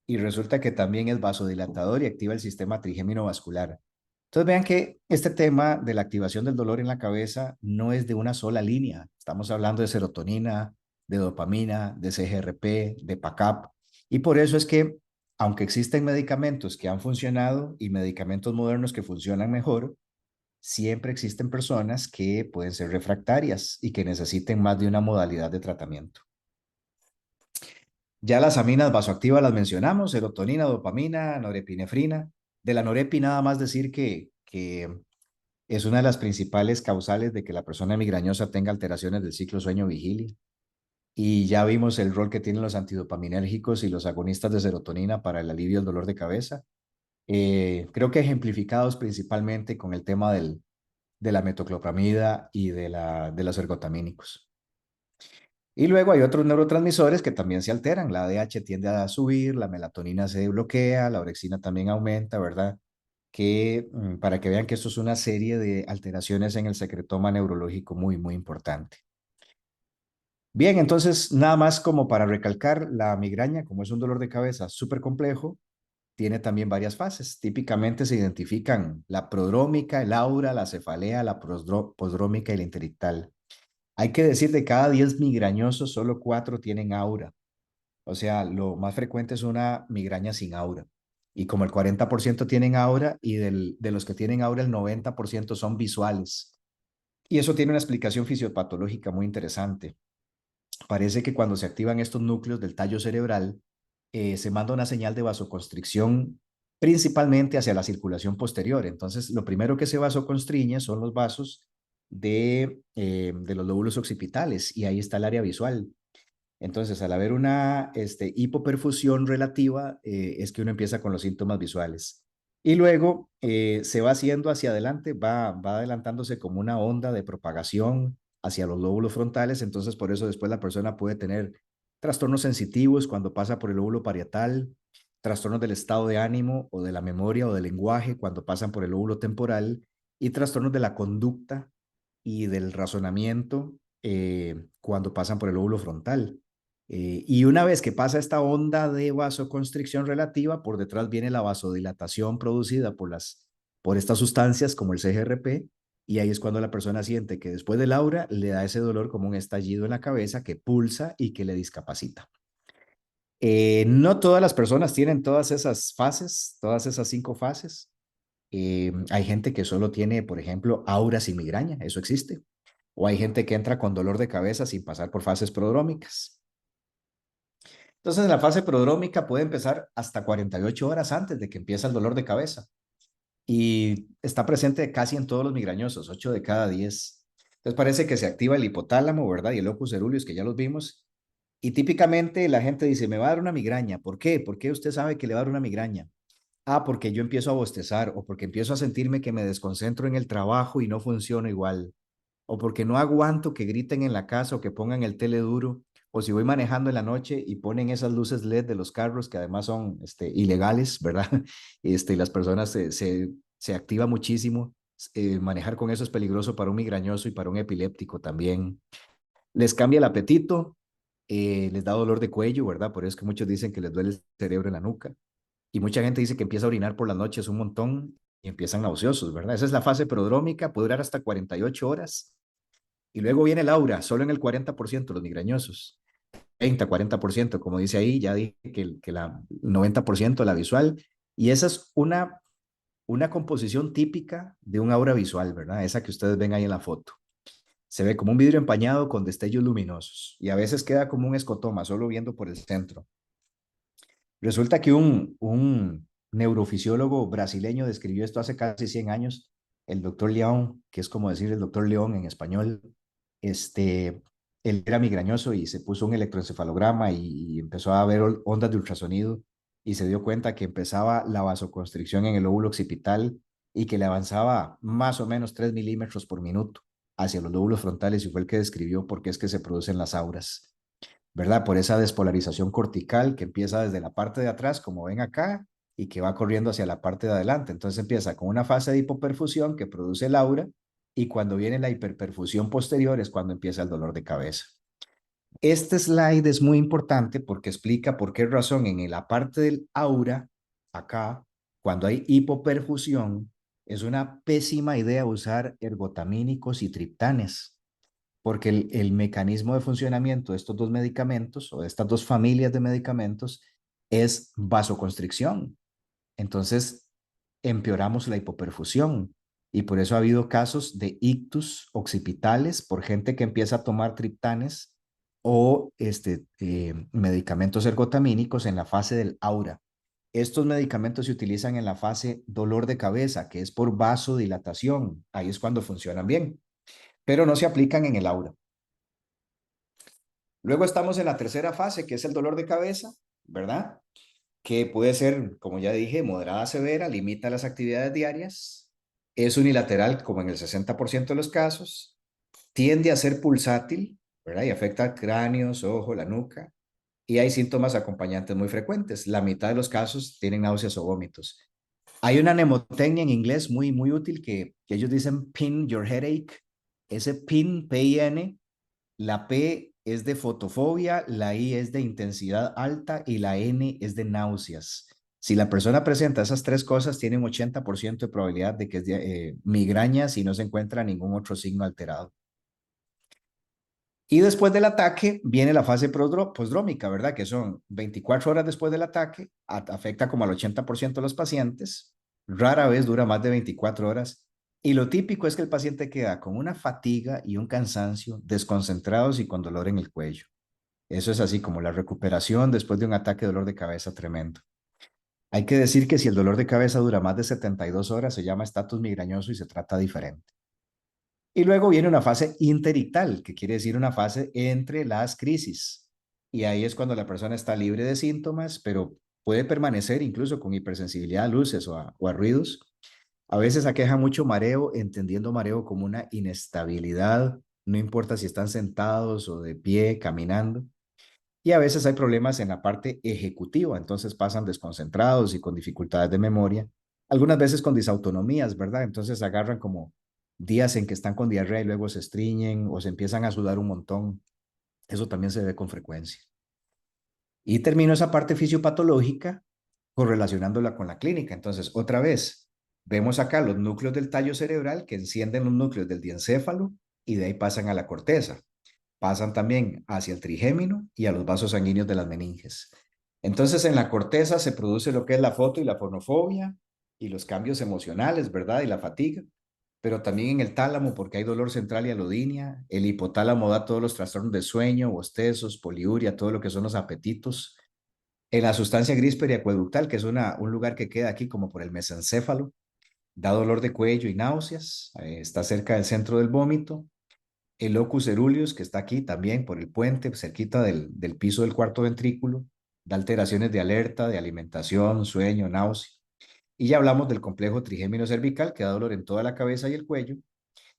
Y resulta que también es vasodilatador y activa el sistema trigémino vascular. Entonces vean que este tema de la activación del dolor en la cabeza no es de una sola línea. Estamos hablando de serotonina, de dopamina, de CGRP, de PACAP. Y por eso es que, aunque existen medicamentos que han funcionado y medicamentos modernos que funcionan mejor, siempre existen personas que pueden ser refractarias y que necesiten más de una modalidad de tratamiento. Ya las aminas vasoactivas las mencionamos, serotonina, dopamina, norepinefrina. De la norepi nada más decir que es una de las principales causales de que la persona migrañosa tenga alteraciones del ciclo sueño-vigilia. Y ya vimos el rol que tienen los antidopaminérgicos y los agonistas de serotonina para el alivio del dolor de cabeza. Creo que ejemplificados principalmente con el tema de la metoclopramida y de los ergotamínicos. Y luego hay otros neurotransmisores que también se alteran. La ADH tiende a subir, la melatonina se bloquea, la orexina también aumenta, ¿verdad? Para que vean que esto es una serie de alteraciones en el secretoma neurológico muy, muy importante. Bien, entonces nada más como para recalcar, la migraña, como es un dolor de cabeza súper complejo, tiene también varias fases. Típicamente se identifican la prodrómica, el aura, la cefalea, la posdrómica y la interictal. Hay que decir, de cada 10 migrañosos, solo 4 tienen aura. O sea, lo más frecuente es una migraña sin aura. Y como el 40% tienen aura y de los que tienen aura, el 90% son visuales. Y eso tiene una explicación fisiopatológica muy interesante. Parece que cuando se activan estos núcleos del tallo cerebral, se manda una señal de vasoconstricción principalmente hacia la circulación posterior. Entonces, lo primero que se vasoconstriñe son los vasos de los lóbulos occipitales y ahí está el área visual. Entonces, al haber una hipoperfusión relativa, es que uno empieza con los síntomas visuales. Y luego se va haciendo hacia adelante, va adelantándose como una onda de propagación hacia los lóbulos frontales. Entonces, por eso después la persona puede tener trastornos sensitivos cuando pasa por el lóbulo parietal, trastornos del estado de ánimo o de la memoria o del lenguaje cuando pasan por el lóbulo temporal y trastornos de la conducta y del razonamiento cuando pasan por el lóbulo frontal. Y una vez que pasa esta onda de vasoconstricción relativa, por detrás viene la vasodilatación producida por estas sustancias como el CGRP, y ahí es cuando la persona siente que después del aura le da ese dolor como un estallido en la cabeza que pulsa y que le discapacita. No todas las personas tienen todas esas fases, todas esas 5 fases. Hay gente que solo tiene, por ejemplo, aura sin migraña, eso existe. O hay gente que entra con dolor de cabeza sin pasar por fases prodrómicas. Entonces, la fase prodrómica puede empezar hasta 48 horas antes de que empiece el dolor de cabeza. y está presente casi en todos los migrañosos, 8 de cada 10. Entonces parece que se activa el hipotálamo, ¿verdad? Y el locus coeruleus, que ya los vimos. Y típicamente la gente dice, me va a dar una migraña. ¿Por qué? ¿Por qué usted sabe que le va a dar una migraña? Ah, porque yo empiezo a bostezar o porque empiezo a sentirme que me desconcentro en el trabajo y no funciona igual. O porque no aguanto que griten en la casa o que pongan el tele duro. O si voy manejando en la noche y ponen esas luces LED de los carros que además son ilegales, ¿verdad? Y las personas se activa muchísimo. Manejar con eso es peligroso para un migrañoso y para un epiléptico también. Les cambia el apetito, les da dolor de cuello, ¿verdad? Por eso es que muchos dicen que les duele el cerebro en la nuca. Y mucha gente dice que empieza a orinar por las noches un montón y empiezan nauseosos, ¿verdad? Esa es la fase prodrómica, puede durar hasta 48 horas. Y luego viene el aura, solo en el 40% los migrañosos. 30, 40%, como dice ahí, ya dije que la 90% la visual. Y esa es una composición típica de un aura visual, ¿verdad? Esa que ustedes ven ahí en la foto. Se ve como un vidrio empañado con destellos luminosos y a veces queda como un escotoma, solo viendo por el centro. Resulta que un neurofisiólogo brasileño describió esto hace casi 100 años, el doctor León, que es como decir el doctor León en español. Él era migrañoso y se puso un electroencefalograma y empezó a ver ondas de ultrasonido y se dio cuenta que empezaba la vasoconstricción en el lóbulo occipital y que le avanzaba más o menos 3 milímetros por minuto hacia los lóbulos frontales y fue el que describió por qué es que se producen las auras. ¿Verdad? Por esa despolarización cortical que empieza desde la parte de atrás, como ven acá, y que va corriendo hacia la parte de adelante. Entonces empieza con una fase de hipoperfusión que produce el aura, y cuando viene la hiperperfusión posterior es cuando empieza el dolor de cabeza. Este slide es muy importante porque explica por qué razón en la parte del aura, acá, cuando hay hipoperfusión, es una pésima idea usar ergotamínicos y triptanes porque el mecanismo de funcionamiento de estos dos medicamentos o de estas dos familias de medicamentos es vasoconstricción. Entonces, empeoramos la hipoperfusión y por eso ha habido casos de ictus occipitales por gente que empieza a tomar triptanes o medicamentos ergotamínicos en la fase del aura. Estos medicamentos se utilizan en la fase dolor de cabeza, que es por vasodilatación. Ahí es cuando funcionan bien, pero no se aplican en el aura. Luego estamos en la tercera fase, que es el dolor de cabeza, ¿verdad? Que puede ser, como ya dije, moderada a severa, limita las actividades diarias, es unilateral, como en el 60% de los casos, tiende a ser pulsátil, ¿verdad? Y afecta cráneos, ojo, la nuca, y hay síntomas acompañantes muy frecuentes. La mitad de los casos tienen náuseas o vómitos. Hay una mnemotecnia en inglés muy útil que ellos dicen pin your headache. Ese pin, P-I-N, la P es de fotofobia, la I es de intensidad alta y la N es de náuseas. Si la persona presenta esas tres cosas, tiene un 80% de probabilidad de que es migraña si no se encuentra ningún otro signo alterado. Y después del ataque viene la fase postdrómica, ¿verdad? Que son 24 horas después del ataque, afecta como al 80% de los pacientes, rara vez dura más de 24 horas. Y lo típico es que el paciente queda con una fatiga y un cansancio, desconcentrados y con dolor en el cuello. Eso es así como la recuperación después de un ataque de dolor de cabeza tremendo. Hay que decir que si el dolor de cabeza dura más de 72 horas, se llama estatus migrañoso y se trata diferente. Y luego viene una fase interictal, que quiere decir una fase entre las crisis. Y ahí es cuando la persona está libre de síntomas, pero puede permanecer incluso con hipersensibilidad a luces o a ruidos. A veces aqueja mucho mareo, entendiendo mareo como una inestabilidad, no importa si están sentados o de pie, caminando. Y a veces hay problemas en la parte ejecutiva, entonces pasan desconcentrados y con dificultades de memoria, algunas veces con disautonomías, ¿verdad? Entonces agarran como días en que están con diarrea y luego se estriñen o se empiezan a sudar un montón. Eso también se ve con frecuencia. Y termino esa parte fisiopatológica correlacionándola con la clínica. Entonces, otra vez, vemos acá los núcleos del tallo cerebral que encienden los núcleos del diencéfalo y de ahí pasan a la corteza. Pasan también hacia el trigémino y a los vasos sanguíneos de las meninges. Entonces, en la corteza se produce lo que es la foto y la fonofobia y los cambios emocionales, ¿verdad? Y la fatiga, pero también en el tálamo porque hay dolor central y alodinia. El hipotálamo da todos los trastornos de sueño, bostezos, poliuria, todo lo que son los apetitos. En la sustancia gris periacueductal, que es un lugar que queda aquí como por el mesencéfalo, da dolor de cuello y náuseas, está cerca del centro del vómito. El locus ceruleus, que está aquí también por el puente, cerquita del piso del cuarto ventrículo, da alteraciones de alerta, de alimentación, sueño, náusea. Y ya hablamos del complejo trigémino cervical, que da dolor en toda la cabeza y el cuello,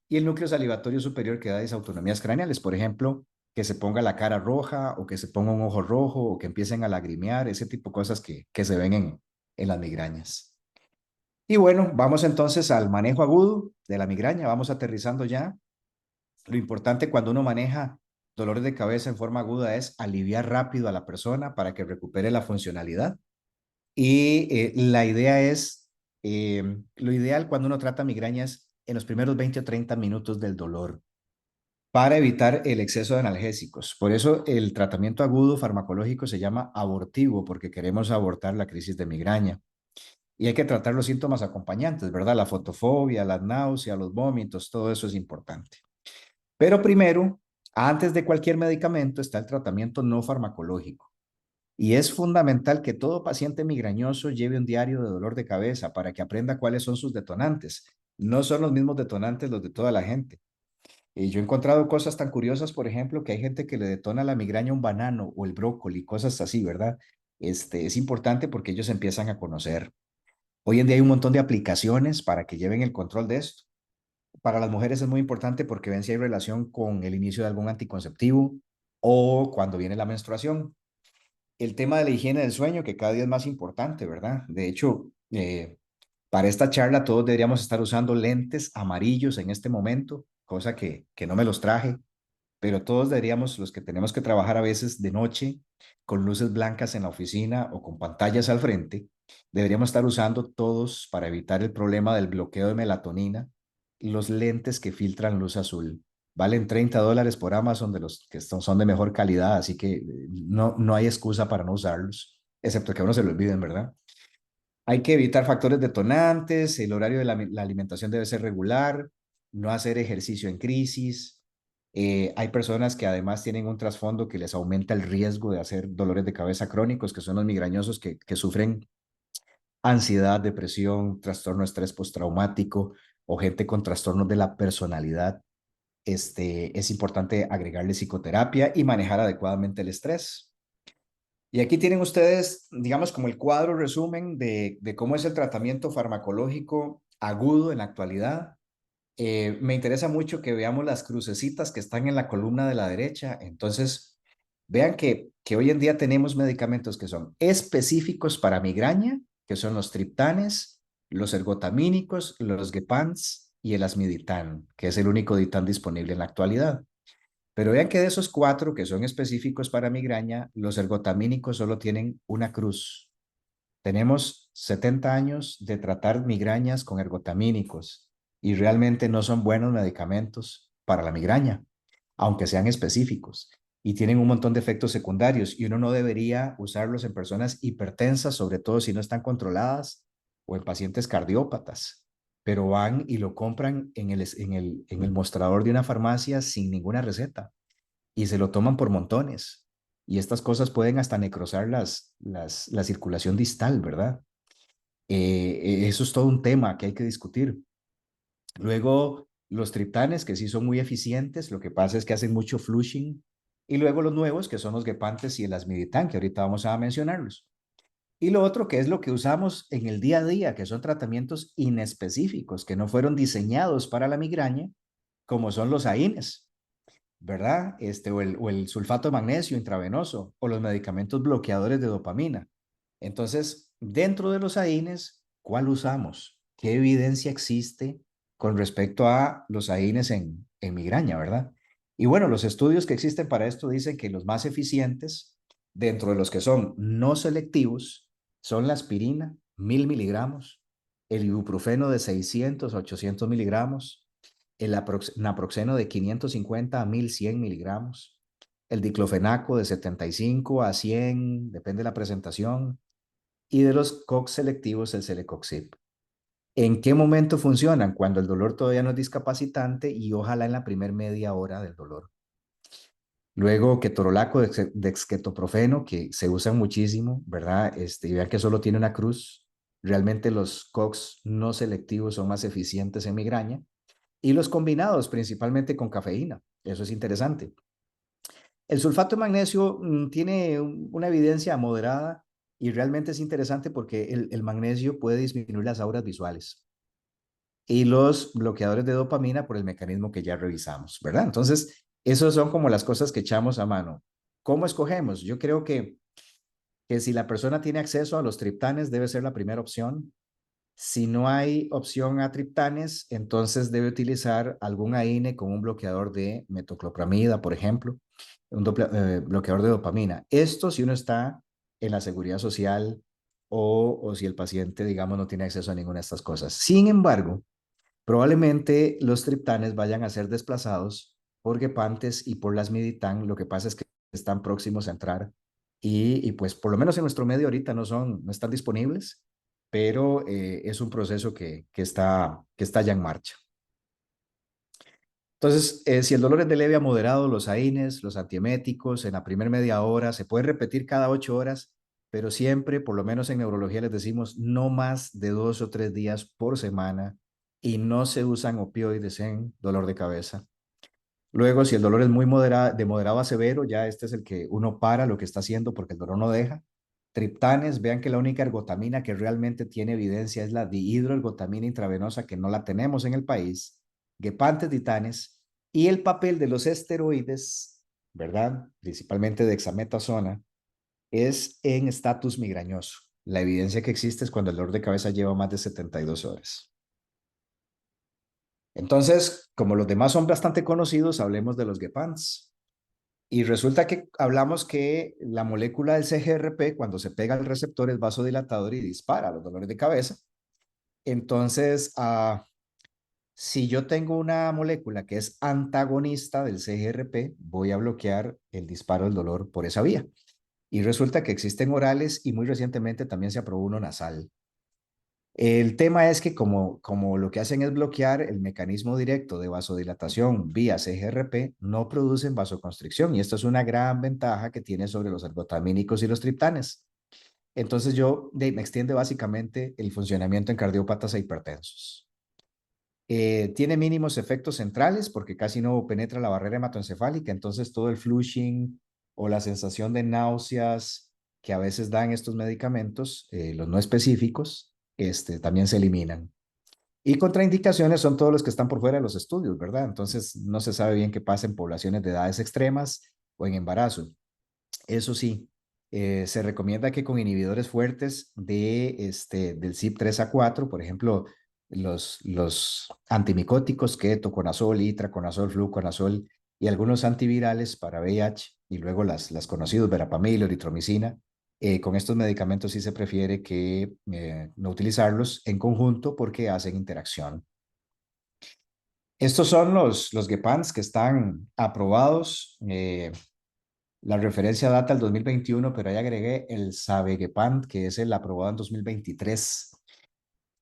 y el núcleo salivatorio superior, que da disautonomías craneales, por ejemplo, que se ponga la cara roja o que se ponga un ojo rojo o que empiecen a lagrimear, ese tipo de cosas que se ven en las migrañas. Y bueno, vamos entonces al manejo agudo de la migraña, vamos aterrizando ya. Lo importante cuando uno maneja dolores de cabeza en forma aguda es aliviar rápido a la persona para que recupere la funcionalidad. Y la idea es, lo ideal cuando uno trata migraña es en los primeros 20 o 30 minutos del dolor para evitar el exceso de analgésicos. Por eso el tratamiento agudo farmacológico se llama abortivo, porque queremos abortar la crisis de migraña. Y hay que tratar los síntomas acompañantes, ¿verdad? La fotofobia, la náusea, los vómitos, todo eso es importante. Pero primero, antes de cualquier medicamento, está el tratamiento no farmacológico. Y es fundamental que todo paciente migrañoso lleve un diario de dolor de cabeza para que aprenda cuáles son sus detonantes. No son los mismos detonantes los de toda la gente. Y yo he encontrado cosas tan curiosas, por ejemplo, que hay gente que le detona la migraña un banano o el brócoli, cosas así, ¿verdad? Es importante porque ellos empiezan a conocer. Hoy en día hay un montón de aplicaciones para que lleven el control de esto. Para las mujeres es muy importante porque ven si hay relación con el inicio de algún anticonceptivo o cuando viene la menstruación. El tema de la higiene del sueño, que cada día es más importante, ¿verdad? De hecho, para esta charla todos deberíamos estar usando lentes amarillos en este momento, cosa que no me los traje, pero todos deberíamos, los que tenemos que trabajar a veces de noche, con luces blancas en la oficina o con pantallas al frente, deberíamos estar usando todos para evitar el problema del bloqueo de melatonina, los lentes que filtran luz azul. Valen $30 por Amazon de los que son de mejor calidad, así que no hay excusa para no usarlos, excepto que a uno se lo olviden, ¿verdad? Hay que evitar factores detonantes, el horario de la alimentación debe ser regular, no hacer ejercicio en crisis. Hay personas que además tienen un trasfondo que les aumenta el riesgo de hacer dolores de cabeza crónicos, que son los migrañosos que sufren ansiedad, depresión, trastorno de estrés postraumático o gente con trastornos de la personalidad. Es importante agregarle psicoterapia y manejar adecuadamente el estrés. Y aquí tienen ustedes, digamos, como el cuadro resumen de cómo es el tratamiento farmacológico agudo en la actualidad. Me interesa mucho que veamos las crucecitas que están en la columna de la derecha. Entonces, vean que hoy en día tenemos medicamentos que son específicos para migraña, que son los triptanes, los ergotamínicos, los gepants y el asmiditán, que es el único ditán disponible en la actualidad. Pero vean que de esos 4 que son específicos para migraña, los ergotamínicos solo tienen una cruz. Tenemos 70 años de tratar migrañas con ergotamínicos y realmente no son buenos medicamentos para la migraña, aunque sean específicos. Y tienen un montón de efectos secundarios y uno no debería usarlos en personas hipertensas, sobre todo si no están controladas o en pacientes cardiópatas, pero van y lo compran en el mostrador de una farmacia sin ninguna receta y se lo toman por montones. Y estas cosas pueden hasta necrosar la circulación distal, ¿verdad? Eso es todo un tema que hay que discutir. Luego, los triptanes, que sí son muy eficientes, lo que pasa es que hacen mucho flushing. Y luego los nuevos, que son los gepantes y el asmiditán, que ahorita vamos a mencionarlos. Y lo otro, que es lo que usamos en el día a día, que son tratamientos inespecíficos, que no fueron diseñados para la migraña, como son los AINES, ¿verdad? O el sulfato de magnesio intravenoso o los medicamentos bloqueadores de dopamina. Entonces, dentro de los AINES, ¿cuál usamos? ¿Qué evidencia existe con respecto a los AINES en migraña, verdad? Y bueno, los estudios que existen para esto dicen que los más eficientes, dentro de los que son no selectivos, son la aspirina, 1000 miligramos, el ibuprofeno de 600 a 800 miligramos, el naproxeno de 550 a 1100 miligramos, el diclofenaco de 75 a 100, depende de la presentación, y de los COX selectivos el celecoxib. ¿En qué momento funcionan? Cuando el dolor todavía no es discapacitante y ojalá en la primer media hora del dolor. Luego, ketorolaco dexketoprofeno, que se usa muchísimo, ¿verdad? Y vean que solo tiene una cruz. Realmente los COX no selectivos son más eficientes en migraña y los combinados principalmente con cafeína. Eso es interesante. El sulfato de magnesio tiene una evidencia moderada y realmente es interesante porque el magnesio puede disminuir las auras visuales y los bloqueadores de dopamina por el mecanismo que ya revisamos, ¿verdad? Entonces, esas son como las cosas que echamos a mano. ¿Cómo escogemos? Yo creo que si la persona tiene acceso a los triptanes, debe ser la primera opción. Si no hay opción a triptanes, entonces debe utilizar algún AINE con un bloqueador de metoclopramida, por ejemplo, un bloqueador de dopamina. Esto si uno está en la seguridad social o si el paciente, digamos, no tiene acceso a ninguna de estas cosas. Sin embargo, probablemente los triptanes vayan a ser desplazados por gepantes y por las miditán. Lo que pasa es que están próximos a entrar y pues por lo menos en nuestro medio ahorita no están disponibles, pero es un proceso que está ya en marcha. Entonces, si el dolor es de leve a moderado, los AINES, los antieméticos, en la primera media hora, se pueden repetir cada 8 horas, pero siempre, por lo menos en neurología les decimos, no más de 2 o 3 días por semana y no se usan opioides en dolor de cabeza. Luego, si el dolor es muy moderado, de moderado a severo, ya este es el que uno para lo que está haciendo porque el dolor no deja. Triptanes, vean que la única ergotamina que realmente tiene evidencia es la dihidroergotamina intravenosa, que no la tenemos en el país. Gepantes, titanes y el papel de los esteroides, ¿verdad? Principalmente dexametasona, es en estatus migrañoso. La evidencia que existe es cuando el dolor de cabeza lleva más de 72 horas. Entonces, como los demás son bastante conocidos, hablemos de los gepants. Y resulta que hablamos que la molécula del CGRP, cuando se pega al receptor, es vasodilatador y dispara los dolores de cabeza. Entonces, si yo tengo una molécula que es antagonista del CGRP, voy a bloquear el disparo del dolor por esa vía. Y resulta que existen orales y muy recientemente también se aprobó uno nasal. El tema es que como lo que hacen es bloquear el mecanismo directo de vasodilatación vía CGRP, no producen vasoconstricción y esto es una gran ventaja que tiene sobre los ergotamínicos y los triptanes. Entonces me extiende básicamente el funcionamiento en cardiópatas e hipertensos. Tiene mínimos efectos centrales porque casi no penetra la barrera hematoencefálica, entonces todo el flushing o la sensación de náuseas que a veces dan estos medicamentos, los no específicos, también se eliminan. Y contraindicaciones son todos los que están por fuera de los estudios, ¿verdad? Entonces no se sabe bien qué pasa en poblaciones de edades extremas o en embarazo. Eso sí, se recomienda que con inhibidores fuertes del CYP3A4, por ejemplo, los antimicóticos, ketoconazol, itraconazol, fluconazol y algunos antivirales para VIH y luego las conocidos verapamil, eritromicina, con estos medicamentos sí se prefiere que no utilizarlos en conjunto porque hacen interacción. Estos son los gepants que están aprobados. La referencia data al 2021, pero ahí agregué el Sabegepant, que es el aprobado en 2023.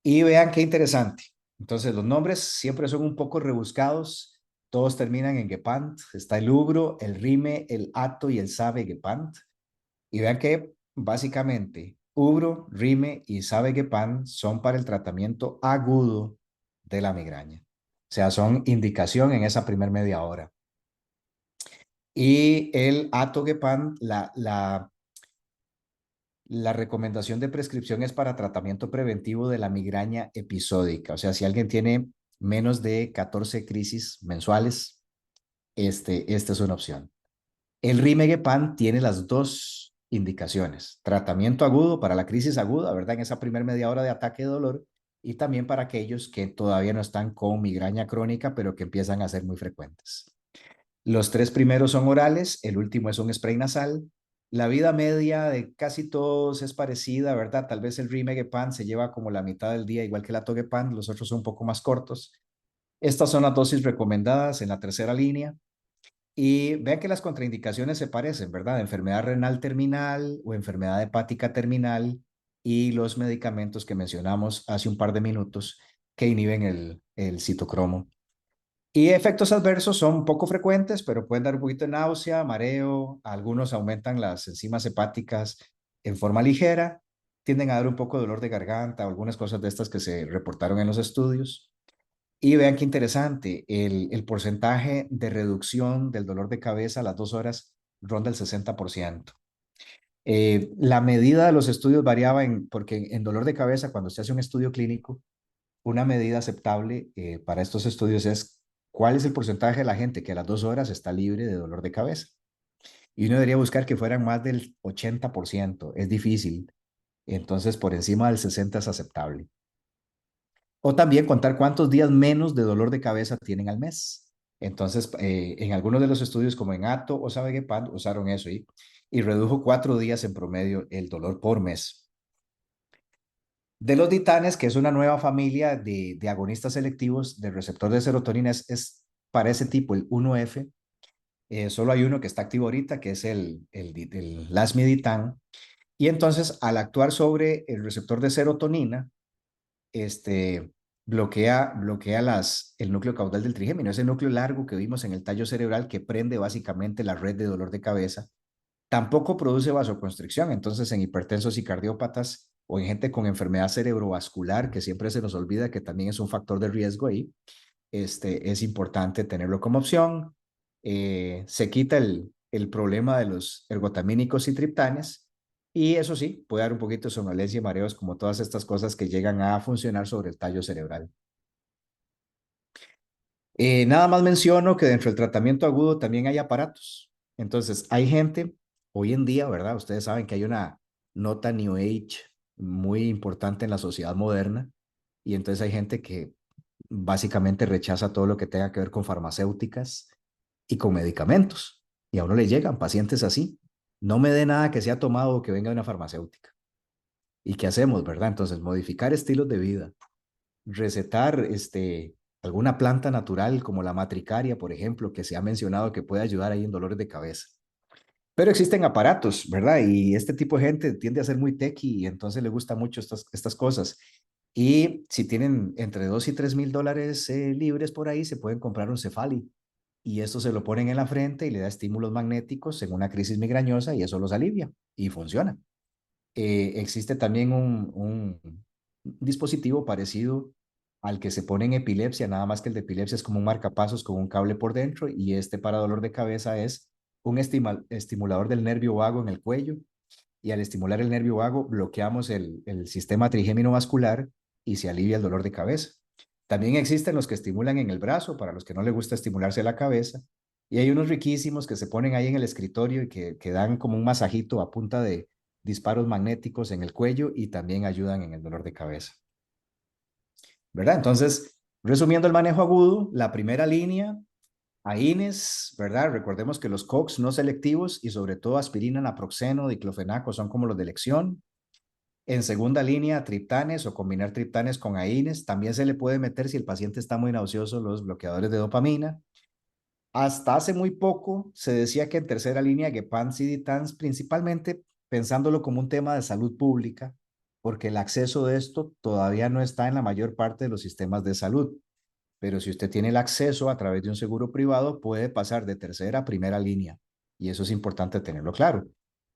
Y vean qué interesante. Entonces, los nombres siempre son un poco rebuscados. Todos terminan en Gepant. Está el Ugro, el Rime, el Ato y el Sabegepant. Y vean que básicamente Ugro, Rime y Sabegepant son para el tratamiento agudo de la migraña. O sea, son indicación en esa primer media hora. Y el Atogepan, la recomendación de prescripción es para tratamiento preventivo de la migraña episódica. O sea, si alguien tiene menos de 14 crisis mensuales, esta es una opción. El Rimegepan tiene las dos indicaciones. Tratamiento agudo para la crisis aguda, ¿verdad? En esa primera media hora de ataque de dolor. Y también para aquellos que todavía no están con migraña crónica, pero que empiezan a ser muy frecuentes. Los 3 primeros son orales, el último es un spray nasal. La vida media de casi todos es parecida, ¿verdad? Tal vez el Rimegepan se lleva como la mitad del día, igual que el Atogepan, los otros son un poco más cortos. Estas son las dosis recomendadas en la tercera línea. Y vean que las contraindicaciones se parecen, ¿verdad? Enfermedad renal terminal o enfermedad hepática terminal y los medicamentos que mencionamos hace un par de minutos que inhiben el citocromo. Y efectos adversos son poco frecuentes, pero pueden dar un poquito de náusea, mareo, algunos aumentan las enzimas hepáticas en forma ligera tienden a dar un poco de dolor de garganta o algunas cosas de estas que se reportaron en los estudios. Y vean qué interesante, el porcentaje de reducción del dolor de cabeza a las 2 horas ronda el 60%. La medida de los estudios variaba porque en dolor de cabeza, cuando se hace un estudio clínico, una medida aceptable para estos estudios es cuál es el porcentaje de la gente que a las 2 horas está libre de dolor de cabeza. Y uno debería buscar que fueran más del 80%. Es difícil. Entonces, por encima del 60 es aceptable. O también contar cuántos días menos de dolor de cabeza tienen al mes. Entonces, en algunos de los estudios, como en ATO o Sabegepan, usaron eso y redujo 4 días en promedio el dolor por mes. De los ditanes, que es una nueva familia de agonistas selectivos del receptor de serotonina, es para ese tipo, el 1F. Solo hay uno que está activo ahorita, que es el lasmiditan. Y entonces, al actuar sobre el receptor de serotonina, bloquea el núcleo caudal del trigémino, ese núcleo largo que vimos en el tallo cerebral que prende básicamente la red de dolor de cabeza. Tampoco produce vasoconstricción, entonces en hipertensos y cardiópatas o en gente con enfermedad cerebrovascular, que siempre se nos olvida que también es un factor de riesgo ahí, es importante tenerlo como opción. Se quita el problema de los ergotamínicos y triptanes. Y eso sí, puede dar un poquito de somnolencia y mareos, como todas estas cosas que llegan a funcionar sobre el tallo cerebral. Nada más menciono que dentro del tratamiento agudo también hay aparatos. Entonces, hay gente, hoy en día, ¿verdad? Ustedes saben que hay una nota New Age muy importante en la sociedad moderna. Y entonces hay gente que básicamente rechaza todo lo que tenga que ver con farmacéuticas y con medicamentos. Y a uno le llegan pacientes así. No me dé nada que sea tomado o que venga de una farmacéutica. ¿Y qué hacemos, verdad? Entonces, modificar estilos de vida, recetar alguna planta natural como la matricaria, por ejemplo, que se ha mencionado que puede ayudar ahí en dolores de cabeza. Pero existen aparatos, ¿verdad? Y este tipo de gente tiende a ser muy techy y entonces le gusta mucho estas cosas. Y si tienen entre 2 y 3 mil dólares libres por ahí, se pueden comprar un Cefali. Y esto se lo ponen en la frente y le da estímulos magnéticos en una crisis migrañosa y eso los alivia y funciona. Existe también un dispositivo parecido al que se pone en epilepsia, nada más que el de epilepsia es como un marcapasos con un cable por dentro y este para dolor de cabeza es un estimulador del nervio vago en el cuello y al estimular el nervio vago bloqueamos el sistema trigémino vascular y se alivia el dolor de cabeza. También existen los que estimulan en el brazo para los que no les gusta estimularse la cabeza y hay unos riquísimos que se ponen ahí en el escritorio y que dan como un masajito a punta de disparos magnéticos en el cuello y también ayudan en el dolor de cabeza. ¿Verdad? Entonces, resumiendo el manejo agudo, la primera línea, AINES, ¿verdad? Recordemos que los COX no selectivos y sobre todo aspirina, naproxeno, diclofenaco son como los de elección. En segunda línea, triptanes o combinar triptanes con AINES. También se le puede meter si el paciente está muy nauseoso los bloqueadores de dopamina. Hasta hace muy poco se decía que en tercera línea Gepants y Ditans, principalmente pensándolo como un tema de salud pública, porque el acceso de esto todavía no está en la mayor parte de los sistemas de salud. Pero si usted tiene el acceso a través de un seguro privado, puede pasar de tercera a primera línea. Y eso es importante tenerlo claro.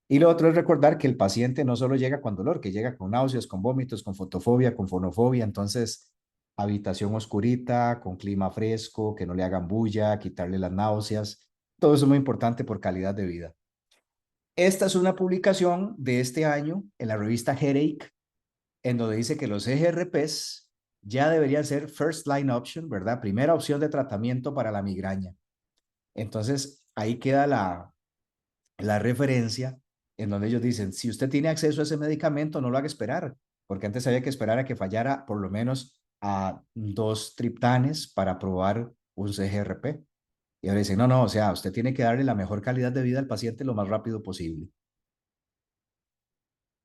Y lo otro es recordar que el paciente no solo llega con dolor, que llega con náuseas, con vómitos, con fotofobia, con fonofobia. Entonces, habitación oscurita, con clima fresco, que no le hagan bulla, quitarle las náuseas. Todo eso es muy importante por calidad de vida. Esta es una publicación de este año en la revista Headache, en donde dice que los EGRPs ya deberían ser first line option, ¿verdad? Primera opción de tratamiento para la migraña. Entonces, ahí queda la referencia en donde ellos dicen, si usted tiene acceso a ese medicamento, no lo haga esperar, porque antes había que esperar a que fallara por lo menos a 2 triptanes para probar un CGRP. Y ahora dicen, no, o sea, usted tiene que darle la mejor calidad de vida al paciente lo más rápido posible.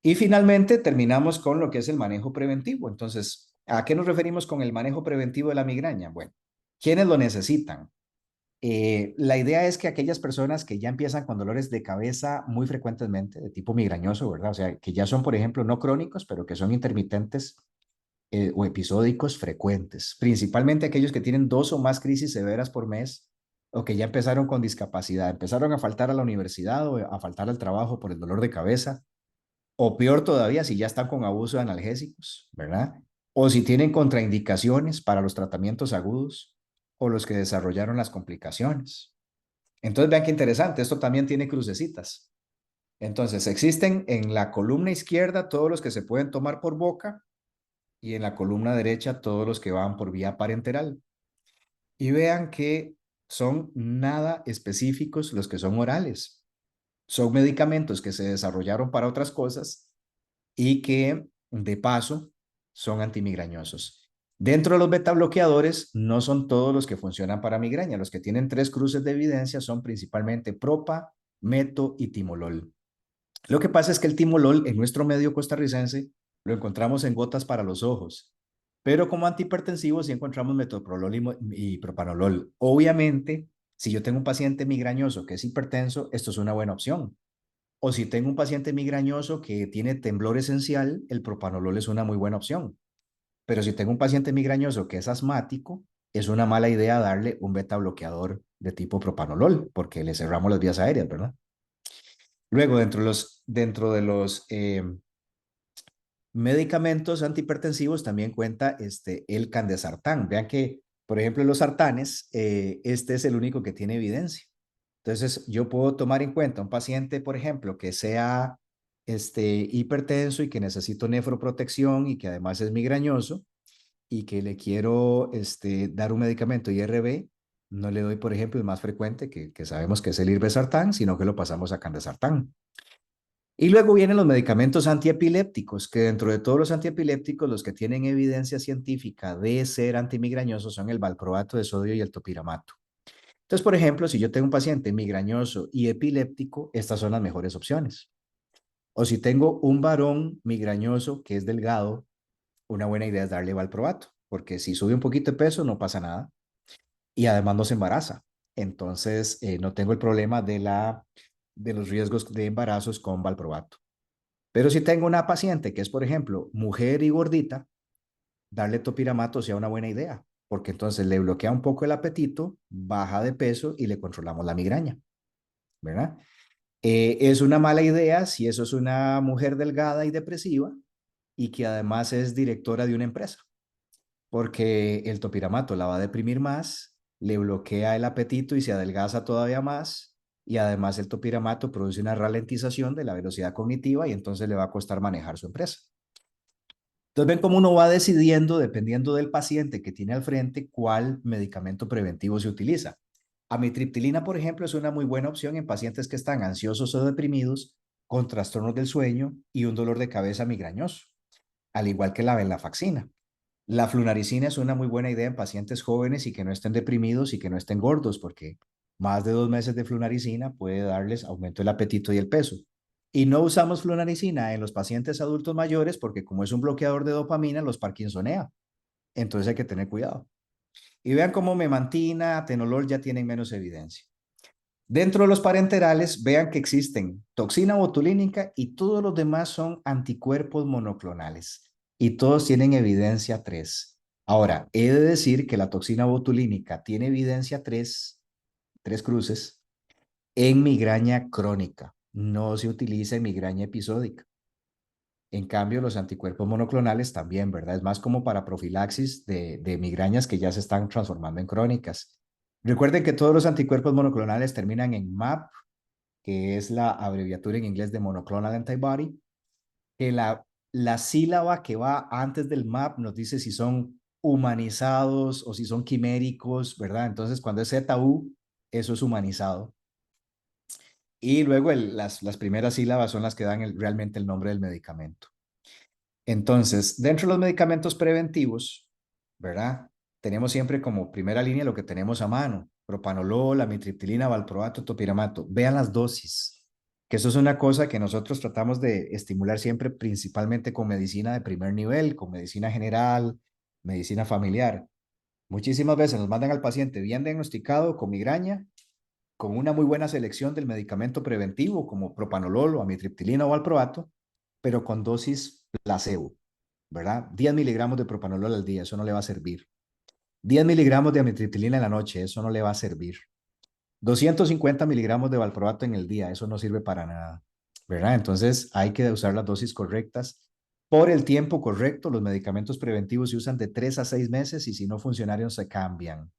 Y finalmente terminamos con lo que es el manejo preventivo. Entonces, ¿a qué nos referimos con el manejo preventivo de la migraña? Bueno, ¿quiénes lo necesitan? La idea es que aquellas personas que ya empiezan con dolores de cabeza muy frecuentemente, de tipo migrañoso, ¿verdad? O sea, que ya son, por ejemplo, no crónicos, pero que son intermitentes o episódicos frecuentes, principalmente aquellos que tienen 2 o más crisis severas por mes o que ya empezaron con discapacidad, empezaron a faltar a la universidad o a faltar al trabajo por el dolor de cabeza O peor todavía, si ya están con abuso de analgésicos, ¿verdad? O si tienen contraindicaciones para los tratamientos agudos o los que desarrollaron las complicaciones. Entonces, vean qué interesante, esto también tiene crucecitas. Entonces, existen en la columna izquierda todos los que se pueden tomar por boca y en la columna derecha todos los que van por vía parenteral. Y vean que son nada específicos los que son orales. Son medicamentos que se desarrollaron para otras cosas y que, de paso, son antimigrañosos. Dentro de los beta bloqueadores, no son todos los que funcionan para migraña. Los que tienen 3 cruces de evidencia son principalmente propa, meto y timolol. Lo que pasa es que el timolol en nuestro medio costarricense lo encontramos en gotas para los ojos, pero como antihipertensivo sí encontramos metoprolol y propanolol. Obviamente, si yo tengo un paciente migrañoso que es hipertenso, esto es una buena opción. O si tengo un paciente migrañoso que tiene temblor esencial, el propanolol es una muy buena opción. Pero si tengo un paciente migrañoso que es asmático, es una mala idea darle un beta bloqueador de tipo propanolol, porque le cerramos las vías aéreas, ¿verdad? Luego, dentro de los medicamentos antihipertensivos también cuenta el candesartán. Vean que, por ejemplo, en los sartanes, este es el único que tiene evidencia. Entonces, yo puedo tomar en cuenta un paciente, por ejemplo, que sea hipertenso y que necesito nefroprotección y que además es migrañoso y que le quiero dar un medicamento IRB. No le doy, por ejemplo, el más frecuente, que sabemos que es el irbesartán, sino que lo pasamos a candesartán. Y luego vienen los medicamentos antiepilépticos, que dentro de todos los antiepilépticos, los que tienen evidencia científica de ser antimigrañosos son el valproato de sodio y el topiramato. Entonces, por ejemplo, si yo tengo un paciente migrañoso y epiléptico, estas son las mejores opciones. O si tengo un varón migrañoso que es delgado, una buena idea es darle valproato, porque si sube un poquito de peso no pasa nada y además no se embaraza. Entonces, no tengo el problema de los riesgos de embarazos con valproato. Pero si tengo una paciente que es, por ejemplo, mujer y gordita, darle topiramato sea una buena idea, porque entonces le bloquea un poco el apetito, baja de peso y le controlamos la migraña, ¿verdad? Es una mala idea si eso es una mujer delgada y depresiva y que además es directora de una empresa, porque el topiramato la va a deprimir más, le bloquea el apetito y se adelgaza todavía más, y además el topiramato produce una ralentización de la velocidad cognitiva y entonces le va a costar manejar su empresa. Entonces ven cómo uno va decidiendo, dependiendo del paciente que tiene al frente, cuál medicamento preventivo se utiliza. Amitriptilina, por ejemplo, es una muy buena opción en pacientes que están ansiosos o deprimidos, con trastornos del sueño y un dolor de cabeza migrañoso, al igual que la venlafaxina. La flunaricina es una muy buena idea en pacientes jóvenes y que no estén deprimidos y que no estén gordos, porque más de 2 meses de flunaricina puede darles aumento del apetito y el peso. Y no usamos flunaricina en los pacientes adultos mayores porque como es un bloqueador de dopamina, los parkinsonea. Entonces hay que tener cuidado. Y vean cómo memantina, atenolol ya tienen menos evidencia. Dentro de los parenterales, vean que existen toxina botulínica y todos los demás son anticuerpos monoclonales y todos tienen evidencia 3. Ahora, he de decir que la toxina botulínica tiene evidencia 3 cruces, en migraña crónica. No se utiliza en migraña episódica. En cambio, los anticuerpos monoclonales también, ¿verdad? Es más como para profilaxis de migrañas que ya se están transformando en crónicas. Recuerden que todos los anticuerpos monoclonales terminan en MAP, que es la abreviatura en inglés de monoclonal antibody, que la sílaba que va antes del MAP nos dice si son humanizados o si son quiméricos, ¿verdad? Entonces, cuando es ZU, eso es humanizado. Y luego las primeras sílabas son las que dan realmente el nombre del medicamento. Entonces, dentro de los medicamentos preventivos, ¿verdad? Tenemos siempre como primera línea lo que tenemos a mano: propanolol, amitriptilina, valproato, topiramato. Vean las dosis, que eso es una cosa que nosotros tratamos de estimular siempre, principalmente con medicina de primer nivel, con medicina general, medicina familiar. Muchísimas veces nos mandan al paciente bien diagnosticado con migraña, con una muy buena selección del medicamento preventivo como propanolol o amitriptilina o valproato, pero con dosis placebo, ¿verdad? 10 miligramos de propanolol al día, eso no le va a servir. 10 miligramos de amitriptilina en la noche, eso no le va a servir. 250 miligramos de valproato en el día, eso no sirve para nada. ¿verdad? Entonces hay que usar las dosis correctas por el tiempo correcto. Los medicamentos preventivos se usan de 3 a 6 meses y si no funcionaron se cambian.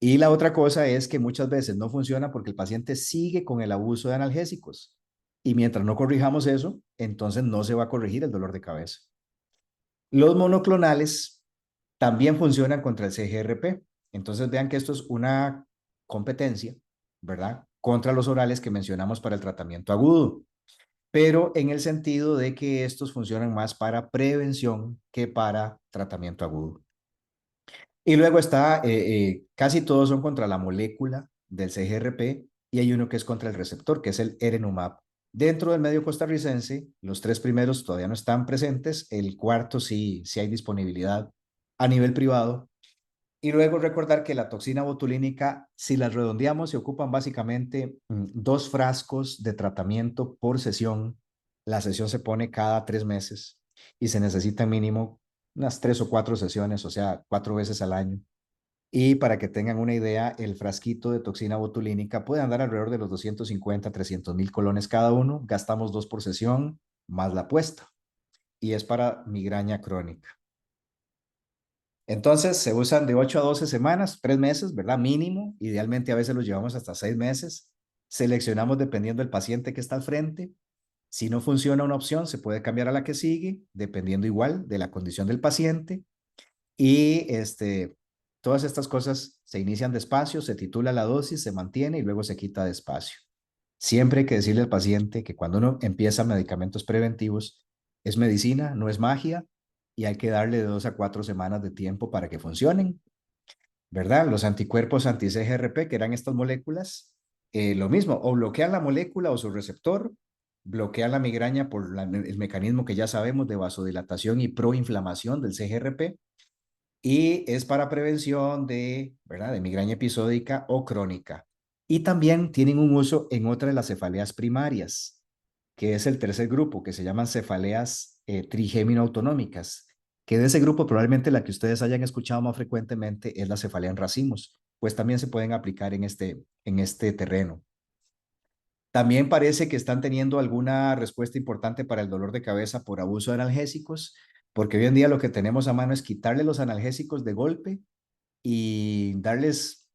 Y la otra cosa es que muchas veces no funciona porque el paciente sigue con el abuso de analgésicos. Y mientras no corrijamos eso, entonces no se va a corregir el dolor de cabeza. Los monoclonales también funcionan contra el CGRP. Entonces vean que esto es una competencia, ¿verdad? Contra los orales que mencionamos para el tratamiento agudo, pero en el sentido de que estos funcionan más para prevención que para tratamiento agudo. Y luego está, casi todos son contra la molécula del CGRP y hay uno que es contra el receptor, que es el Erenumab. Dentro del medio costarricense, los 3 primeros todavía no están presentes, el cuarto sí hay disponibilidad a nivel privado. Y luego recordar que la toxina botulínica, si las redondeamos, se ocupan básicamente 2 frascos de tratamiento por sesión. La sesión se pone cada 3 meses y se necesita mínimo unas 3 o 4 sesiones, o sea, 4 veces al año. Y para que tengan una idea, el frasquito de toxina botulínica puede andar alrededor de los 250, 300,000 colones cada uno. Gastamos 2 por sesión, más la apuesta. Y es para migraña crónica. Entonces se usan de 8 a 12 semanas, 3 meses, ¿verdad? Mínimo. Idealmente a veces los llevamos hasta 6 meses. Seleccionamos dependiendo del paciente que está al frente. Si no funciona una opción, se puede cambiar a la que sigue, dependiendo igual de la condición del paciente. Y todas estas cosas se inician despacio, se titula la dosis, se mantiene y luego se quita despacio. Siempre hay que decirle al paciente que cuando uno empieza medicamentos preventivos, es medicina, no es magia, y hay que darle de 2 a 4 semanas de tiempo para que funcionen, ¿verdad? Los anticuerpos anti-CGRP, que eran estas moléculas, lo mismo, o bloquean la molécula o su receptor, bloquean la migraña por el mecanismo que ya sabemos de vasodilatación y proinflamación del CGRP, y es para prevención de, ¿verdad?, de migraña episódica o crónica. Y también tienen un uso en otra de las cefaleas primarias, que es el tercer grupo, que se llaman cefaleas trigémino-autonómicas, que de ese grupo probablemente la que ustedes hayan escuchado más frecuentemente es la cefalea en racimos, pues también se pueden aplicar en este terreno. También parece que están teniendo alguna respuesta importante para el dolor de cabeza por abuso de analgésicos, porque hoy en día lo que tenemos a mano es quitarle los analgésicos de golpe y darles,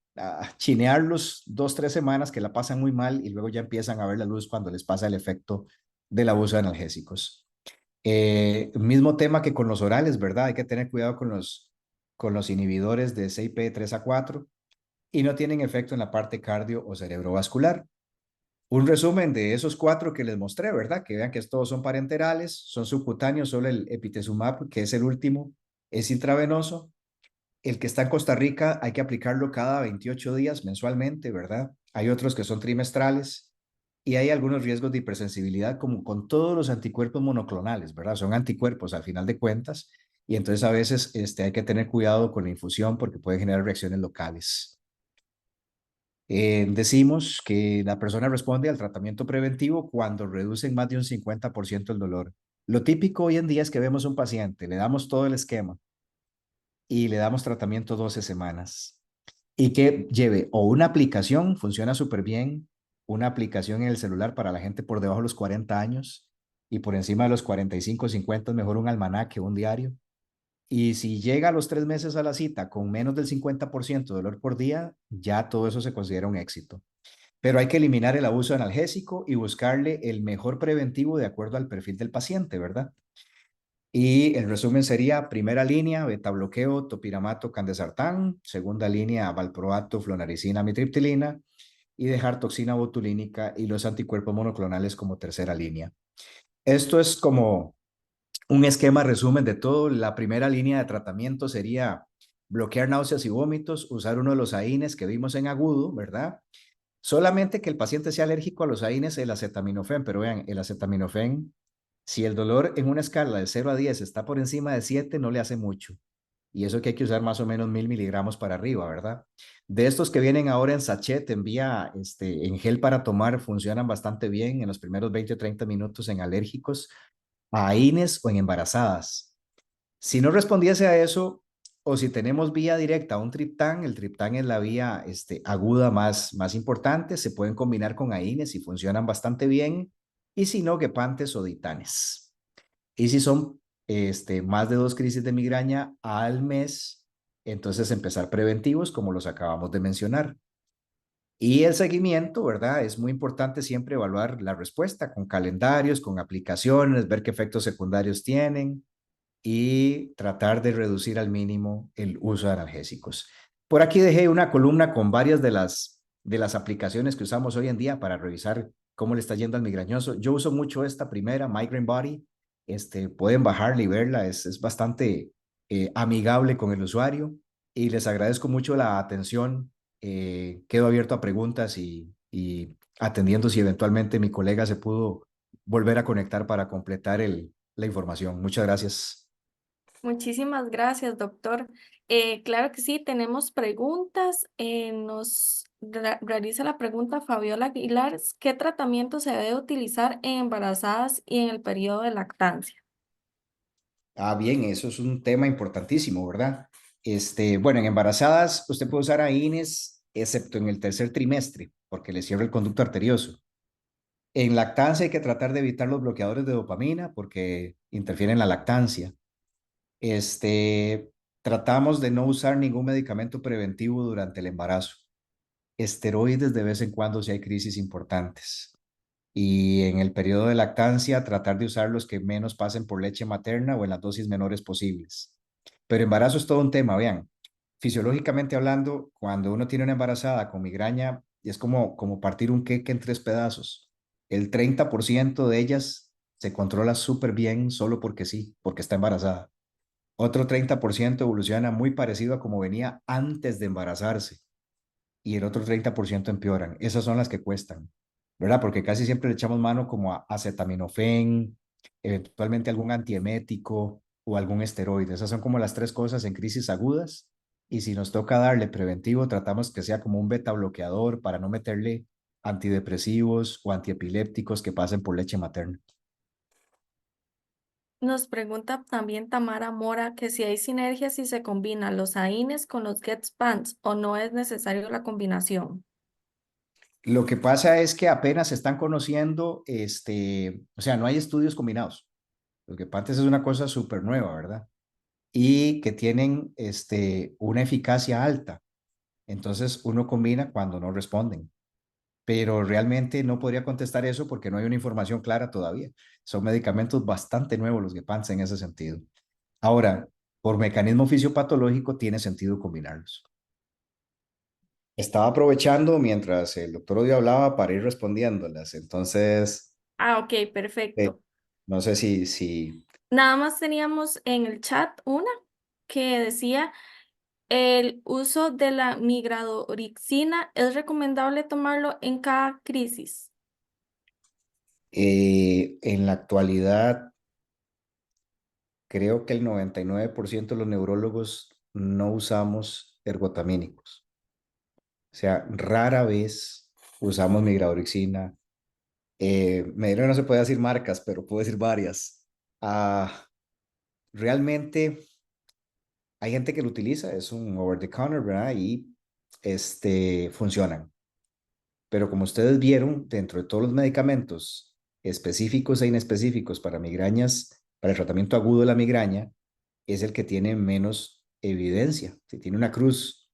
chinearlos 2, 3 semanas que la pasan muy mal y luego ya empiezan a ver la luz cuando les pasa el efecto del abuso de analgésicos. Mismo tema que con los orales, ¿verdad? Hay que tener cuidado con los inhibidores de CYP3A4 y no tienen efecto en la parte cardio o cerebrovascular. Un resumen de esos 4 que les mostré, ¿verdad? Que vean que todos son parenterales, son subcutáneos, solo el Epitezumab, que es el último, es intravenoso. El que está en Costa Rica hay que aplicarlo cada 28 días mensualmente, ¿verdad? Hay otros que son trimestrales y hay algunos riesgos de hipersensibilidad como con todos los anticuerpos monoclonales, ¿verdad? Son anticuerpos al final de cuentas y entonces a veces hay que tener cuidado con la infusión porque puede generar reacciones locales. Decimos que la persona responde al tratamiento preventivo cuando reducen más de un 50% el dolor. Lo típico hoy en día es que vemos un paciente, le damos todo el esquema y le damos tratamiento 12 semanas y que lleve o una aplicación, funciona súper bien, una aplicación en el celular para la gente por debajo de los 40 años y por encima de los 45, 50 es mejor un almanaque o un diario. Y si llega a los 3 meses a la cita con menos del 50% de dolor por día, ya todo eso se considera un éxito. Pero hay que eliminar el abuso analgésico y buscarle el mejor preventivo de acuerdo al perfil del paciente, ¿verdad? Y el resumen sería: primera línea, betabloqueo, topiramato, candesartán; segunda línea, valproato, flonaricina, amitriptilina; y dejar toxina botulínica y los anticuerpos monoclonales como tercera línea. Esto es como un esquema resumen de todo. La primera línea de tratamiento sería bloquear náuseas y vómitos, usar uno de los AINES que vimos en agudo, ¿verdad? Solamente que el paciente sea alérgico a los AINES, el acetaminofén, pero vean, el acetaminofén, si el dolor en una escala de 0 a 10 está por encima de 7, no le hace mucho. Y eso que hay que usar más o menos 1000 miligramos para arriba, ¿verdad? De estos que vienen ahora en sachet, en gel para tomar, funcionan bastante bien en los primeros 20 o 30 minutos en alérgicos a AINES o en embarazadas. Si no respondiese a eso, o si tenemos vía directa a un triptán, el triptán es la vía aguda más importante, se pueden combinar con AINES y funcionan bastante bien. y si no, guepantes o ditanes. Y si son más de 2 crisis de migraña al mes, entonces empezar preventivos como los acabamos de mencionar. Y el seguimiento, ¿verdad? Es muy importante siempre evaluar la respuesta con calendarios, con aplicaciones, ver qué efectos secundarios tienen y tratar de reducir al mínimo el uso de analgésicos. Por aquí dejé una columna con varias de las aplicaciones que usamos hoy en día para revisar cómo le está yendo al migrañoso. Yo uso mucho esta primera, Migraine Body. Pueden bajarla y verla, es bastante amigable con el usuario y les agradezco mucho la atención. Quedo abierto a preguntas y atendiendo si eventualmente mi colega se pudo volver a conectar para completar la información. Muchas gracias. Muchísimas gracias, doctor. Claro que sí, tenemos preguntas. Nos realiza la pregunta Fabiola Aguilar. ¿Qué tratamiento se debe utilizar en embarazadas y en el periodo de lactancia? Ah, bien, eso es un tema importantísimo, ¿verdad? Bueno, en embarazadas usted puede usar AINES, excepto en el tercer trimestre, porque le cierra el conducto arterioso. En lactancia hay que tratar de evitar los bloqueadores de dopamina porque interfieren en la lactancia. Tratamos de no usar ningún medicamento preventivo durante el embarazo. Esteroides de vez en cuando si hay crisis importantes. Y en el periodo de lactancia, tratar de usar los que menos pasen por leche materna o en las dosis menores posibles. Pero embarazo es todo un tema, vean. Fisiológicamente hablando, cuando uno tiene una embarazada con migraña, es como partir un queque en 3 pedazos. El 30% de ellas se controla súper bien solo porque sí, porque está embarazada. Otro 30% evoluciona muy parecido a como venía antes de embarazarse y el otro 30% empeoran. Esas son las que cuestan, ¿verdad? Porque casi siempre le echamos mano como a acetaminofén, eventualmente algún antiemético o algún esteroide. Esas son como las 3 cosas en crisis agudas. Y si nos toca darle preventivo, tratamos que sea como un beta bloqueador para no meterle antidepresivos o antiepilépticos que pasen por leche materna. Nos pregunta también Tamara Mora que si hay sinergia si se combinan los AINES con los GETSPANs o no es necesario la combinación. Lo que pasa es que apenas se están conociendo, o sea, no hay estudios combinados. Los gepantes es una cosa súper nueva, ¿verdad? Y que tienen una eficacia alta. Entonces uno combina cuando no responden. Pero realmente no podría contestar eso porque no hay una información clara todavía. Son medicamentos bastante nuevos los Gepants en ese sentido. Ahora, por mecanismo fisiopatológico tiene sentido combinarlos. Estaba aprovechando mientras el doctor Odio hablaba para ir respondiéndolas. Entonces, Ah, ok, eh, perfecto. no sé si Nada más teníamos en el chat una que decía, el uso de la migradorixina es recomendable tomarlo en cada crisis. en la actualidad creo que el 99% de los neurólogos no usamos ergotamínicos. O sea, rara vez usamos migradorixina. Me dieron, no se puede decir marcas, pero puedo decir varias. Ah, realmente hay gente que lo utiliza, es un over the counter, ¿verdad? Y funcionan. Pero como ustedes vieron, dentro de todos los medicamentos específicos e inespecíficos para migrañas, para el tratamiento agudo de la migraña, es el que tiene menos evidencia. Si tiene una cruz.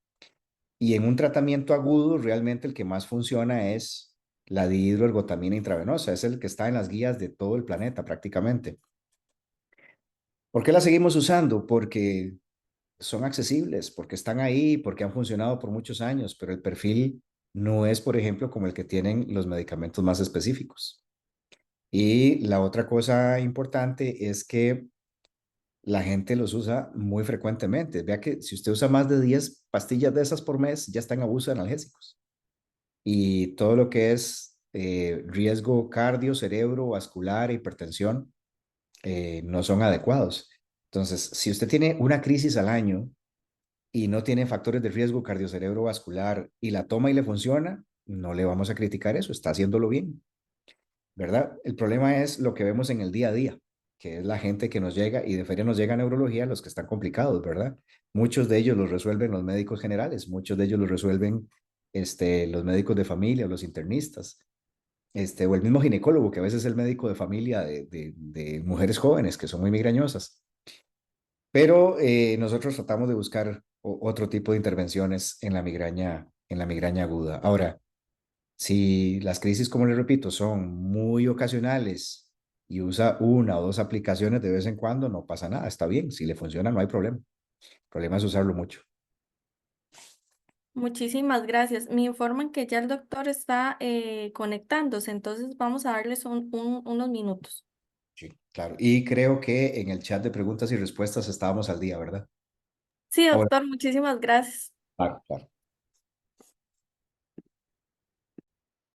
Y en un tratamiento agudo, realmente el que más funciona es la dihidroergotamina intravenosa. Es el que está en las guías de todo el planeta prácticamente. ¿Por qué la seguimos usando? Porque son accesibles, porque están ahí, porque han funcionado por muchos años, pero el perfil no es, por ejemplo, como el que tienen los medicamentos más específicos. Y la otra cosa importante es que la gente los usa muy frecuentemente. Vea que si usted usa más de 10 pastillas de esas por mes, ya está en abuso de analgésicos. Y todo lo que es riesgo cardio, cerebrovascular, hipertensión, no son adecuados. Entonces, si usted tiene una crisis al año y no tiene factores de riesgo cardiocerebrovascular y la toma y le funciona, no le vamos a criticar eso, está haciéndolo bien, ¿verdad? El problema es lo que vemos en el día a día, que es la gente que nos llega y de feria nos llega a neurología, los que están complicados, ¿verdad? Muchos de ellos los resuelven los médicos generales, muchos de ellos los resuelven los médicos de familia, los internistas. o el mismo ginecólogo, que a veces es el médico de familia de mujeres jóvenes que son muy migrañosas. Pero nosotros tratamos de buscar otro tipo de intervenciones en la migraña aguda. Ahora, si las crisis, como les repito, son muy ocasionales y usa una o dos aplicaciones de vez en cuando, no pasa nada, está bien. Si le funciona, no hay problema. El problema es usarlo mucho. Muchísimas gracias. Me informan que ya el doctor está conectándose, entonces vamos a darles unos minutos. Sí, claro. Y creo que en el chat de preguntas y respuestas estábamos al día, ¿verdad? Sí, Ah, bueno, doctor, muchísimas gracias. claro, claro.